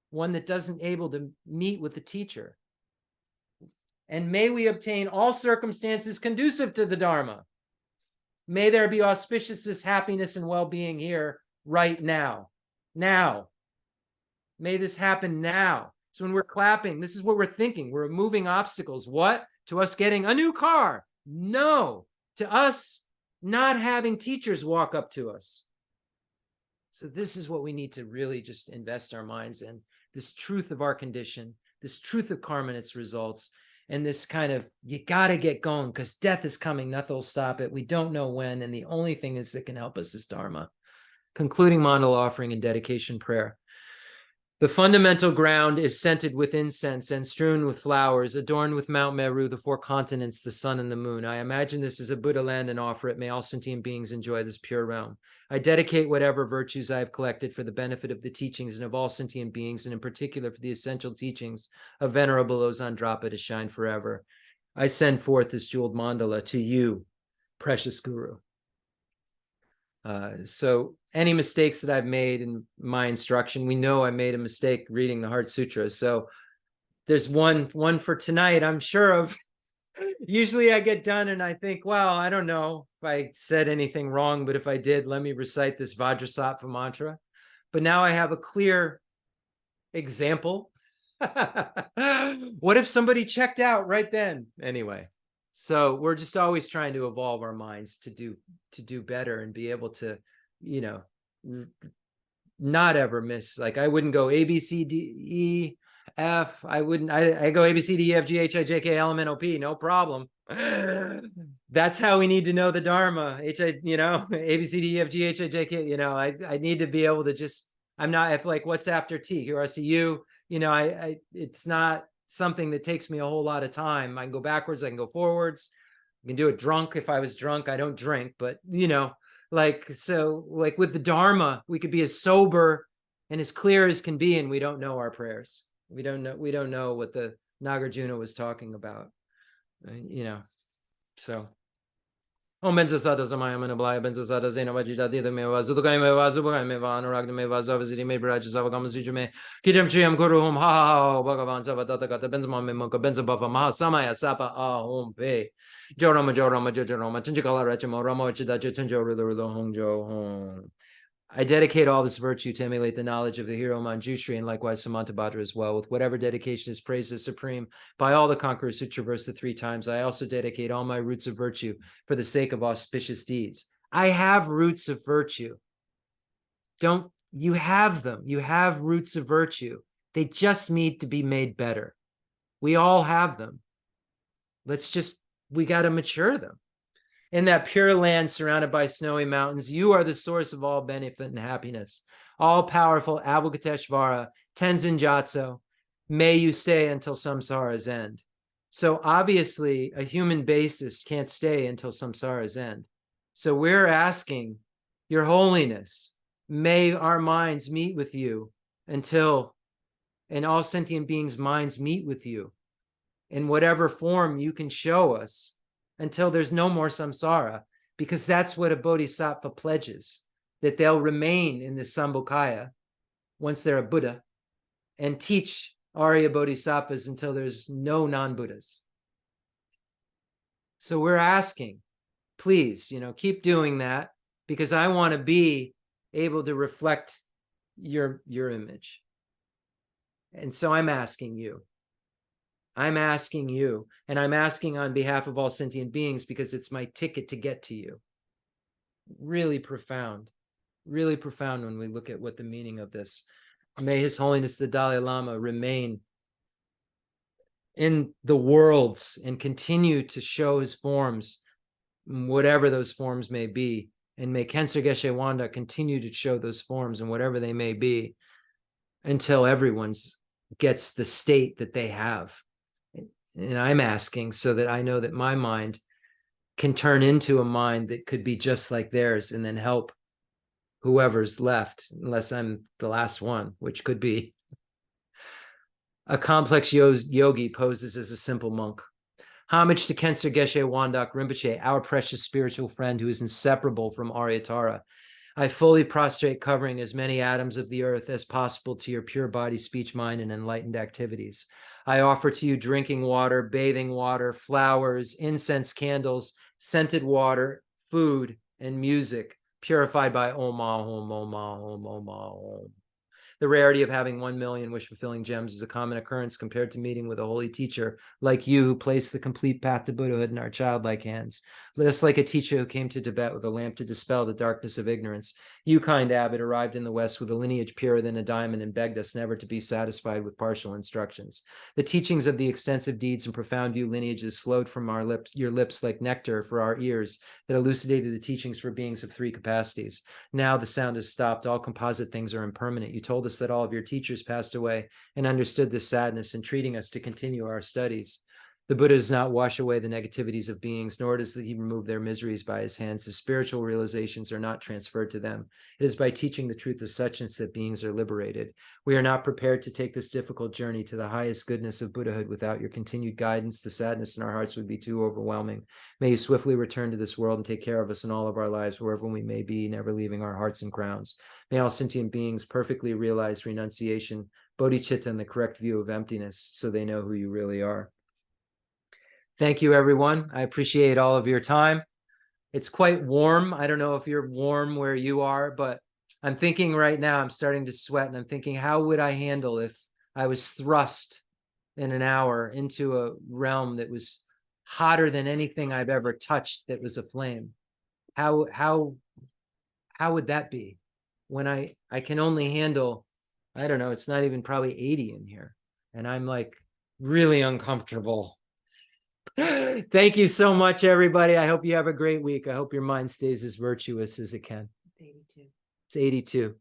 one that doesn't able to meet with the teacher. And may we obtain all circumstances conducive to the Dharma. May there be auspiciousness, happiness, and well-being here right now. Now. May this happen now. So when we're clapping, this is what we're thinking. We're removing obstacles. What? To us getting a new car. No, to us not having teachers walk up to us. So this is what we need to really just invest our minds in, this truth of our condition, this truth of karma and its results, and this kind of, you got to get going because death is coming, nothing will stop it. We don't know when, and the only thing that can help us is Dharma. Concluding mandala offering and dedication prayer. The fundamental ground is scented with incense and strewn with flowers, adorned with Mount Meru, the four continents, the sun, and the moon. I imagine this is a Buddha land and offer it. May all sentient beings enjoy this pure realm. I dedicate whatever virtues I have collected for the benefit of the teachings and of all sentient beings, and in particular for the essential teachings of Venerable Ozandrapa to shine forever. I send forth this jeweled mandala to you, precious Guru. So any mistakes that I've made in my instruction, we know I made a mistake reading the Heart Sutra. So there's one for tonight, I'm sure of. Usually I get done and I think, well, I don't know if I said anything wrong, but if I did, let me recite this Vajrasattva mantra. But now I have a clear example. What if somebody checked out right then? Anyway. So we're just always trying to evolve our minds to do better and be able to, not ever miss. Like I wouldn't go A, B, C, D, E, F. I wouldn't, I go A, B, C, D, E, F, G, H, I, J, K, L, M, N, O, P, no problem. That's how we need to know the Dharma. A, B, C, D, E, F, G, H, I, J, K, I need to be able to just, I'm not, if like, what's after T, Q, R, S, T, U, it's not something that takes me a whole lot of time. I can go backwards, I can go forwards. I can do it drunk. If I was drunk, I don't drink, but so like with the Dharma, we could be as sober and as clear as can be, and we don't know our prayers. We don't know what the Nagarjuna was talking about, so. Om benza sada samaya manablaya benza sada zena vajita dida meva zudukai meva zubukai meva anuragna meva zavaziri me braja zavagama sujume kidam chiyam guru hum ha ha ha bhagavan zavadata kata benza mame moka benza bava maha samaya sapa ahom ve jorama jojarama tunjikala rachamo ramo chidacha tunjo rulo hongjo hong. I dedicate all this virtue to emulate the knowledge of the hero Manjushri and likewise Samantabhadra as well. With whatever dedication is praised as supreme by all the conquerors who traverse the 3 times, I also dedicate all my roots of virtue for the sake of auspicious deeds. I have roots of virtue. You have them. You have roots of virtue. They just need to be made better. We all have them. We got to mature them. In that pure land surrounded by snowy mountains, you are the source of all benefit and happiness. All-powerful Avalokiteshvara, Tenzin Gyatso, may you stay until samsara's end. So obviously, a human basis can't stay until samsara's end. So we're asking, Your Holiness, may our minds meet with you and all sentient beings' minds meet with you in whatever form you can show us, until there's no more samsara, because that's what a bodhisattva pledges, that they'll remain in the Sambhogakaya once they're a Buddha and teach Arya Bodhisattvas until there's no non-Buddhas. So we're asking, please, keep doing that, because I want to be able to reflect your image. And so I'm asking you, and I'm asking on behalf of all sentient beings, because it's my ticket to get to you. Really profound when we look at what the meaning of this. May His Holiness the Dalai Lama remain in the worlds and continue to show his forms, whatever those forms may be. And may Khensur Geshe Wangdak continue to show those forms and whatever they may be, until everyone's gets the state that they have. And I'm asking so that I know that my mind can turn into a mind that could be just like theirs, and then help whoever's left, unless I'm the last one, which could be. A complex yogi poses as a simple monk. Homage to Khensur Geshe Wangdak Rinpoche, our precious spiritual friend who is inseparable from Aryatara. I fully prostrate, covering as many atoms of the earth as possible to your pure body, speech, mind, and enlightened activities. I offer to you drinking water, bathing water, flowers, incense, candles, scented water, food, and music, purified by Om Ahom, Om Ahom, Om Ahom. The rarity of having 1 million wish-fulfilling gems is a common occurrence compared to meeting with a holy teacher like you, who placed the complete path to Buddhahood in our childlike hands. Just like a teacher who came to Tibet with a lamp to dispel the darkness of ignorance, you, kind abbot, arrived in the West with a lineage purer than a diamond and begged us never to be satisfied with partial instructions. The teachings of the extensive deeds and profound view lineages flowed from your lips like nectar for our ears that elucidated the teachings for beings of 3 capacities. Now the sound has stopped. All composite things are impermanent. You told us that all of your teachers passed away and understood this sadness, entreating us to continue our studies. The Buddha does not wash away the negativities of beings, nor does he remove their miseries by his hands. His spiritual realizations are not transferred to them. It is by teaching the truth of suchness that beings are liberated. We are not prepared to take this difficult journey to the highest goodness of Buddhahood without your continued guidance. The sadness in our hearts would be too overwhelming. May you swiftly return to this world and take care of us in all of our lives, wherever we may be, never leaving our hearts and crowns. May all sentient beings perfectly realize renunciation, bodhicitta, and the correct view of emptiness, so they know who you really are. Thank you, everyone. I appreciate all of your time. It's quite warm. I don't know if you're warm where you are, but I'm thinking right now, I'm starting to sweat, and I'm thinking, how would I handle if I was thrust in an hour into a realm that was hotter than anything I've ever touched that was a flame? How would that be? when I can only handle, I don't know, it's not even probably 80 in here. And I'm like really uncomfortable. Thank you so much, everybody. I hope you have a great week. I hope your mind stays as virtuous as it can. 82. It's 82.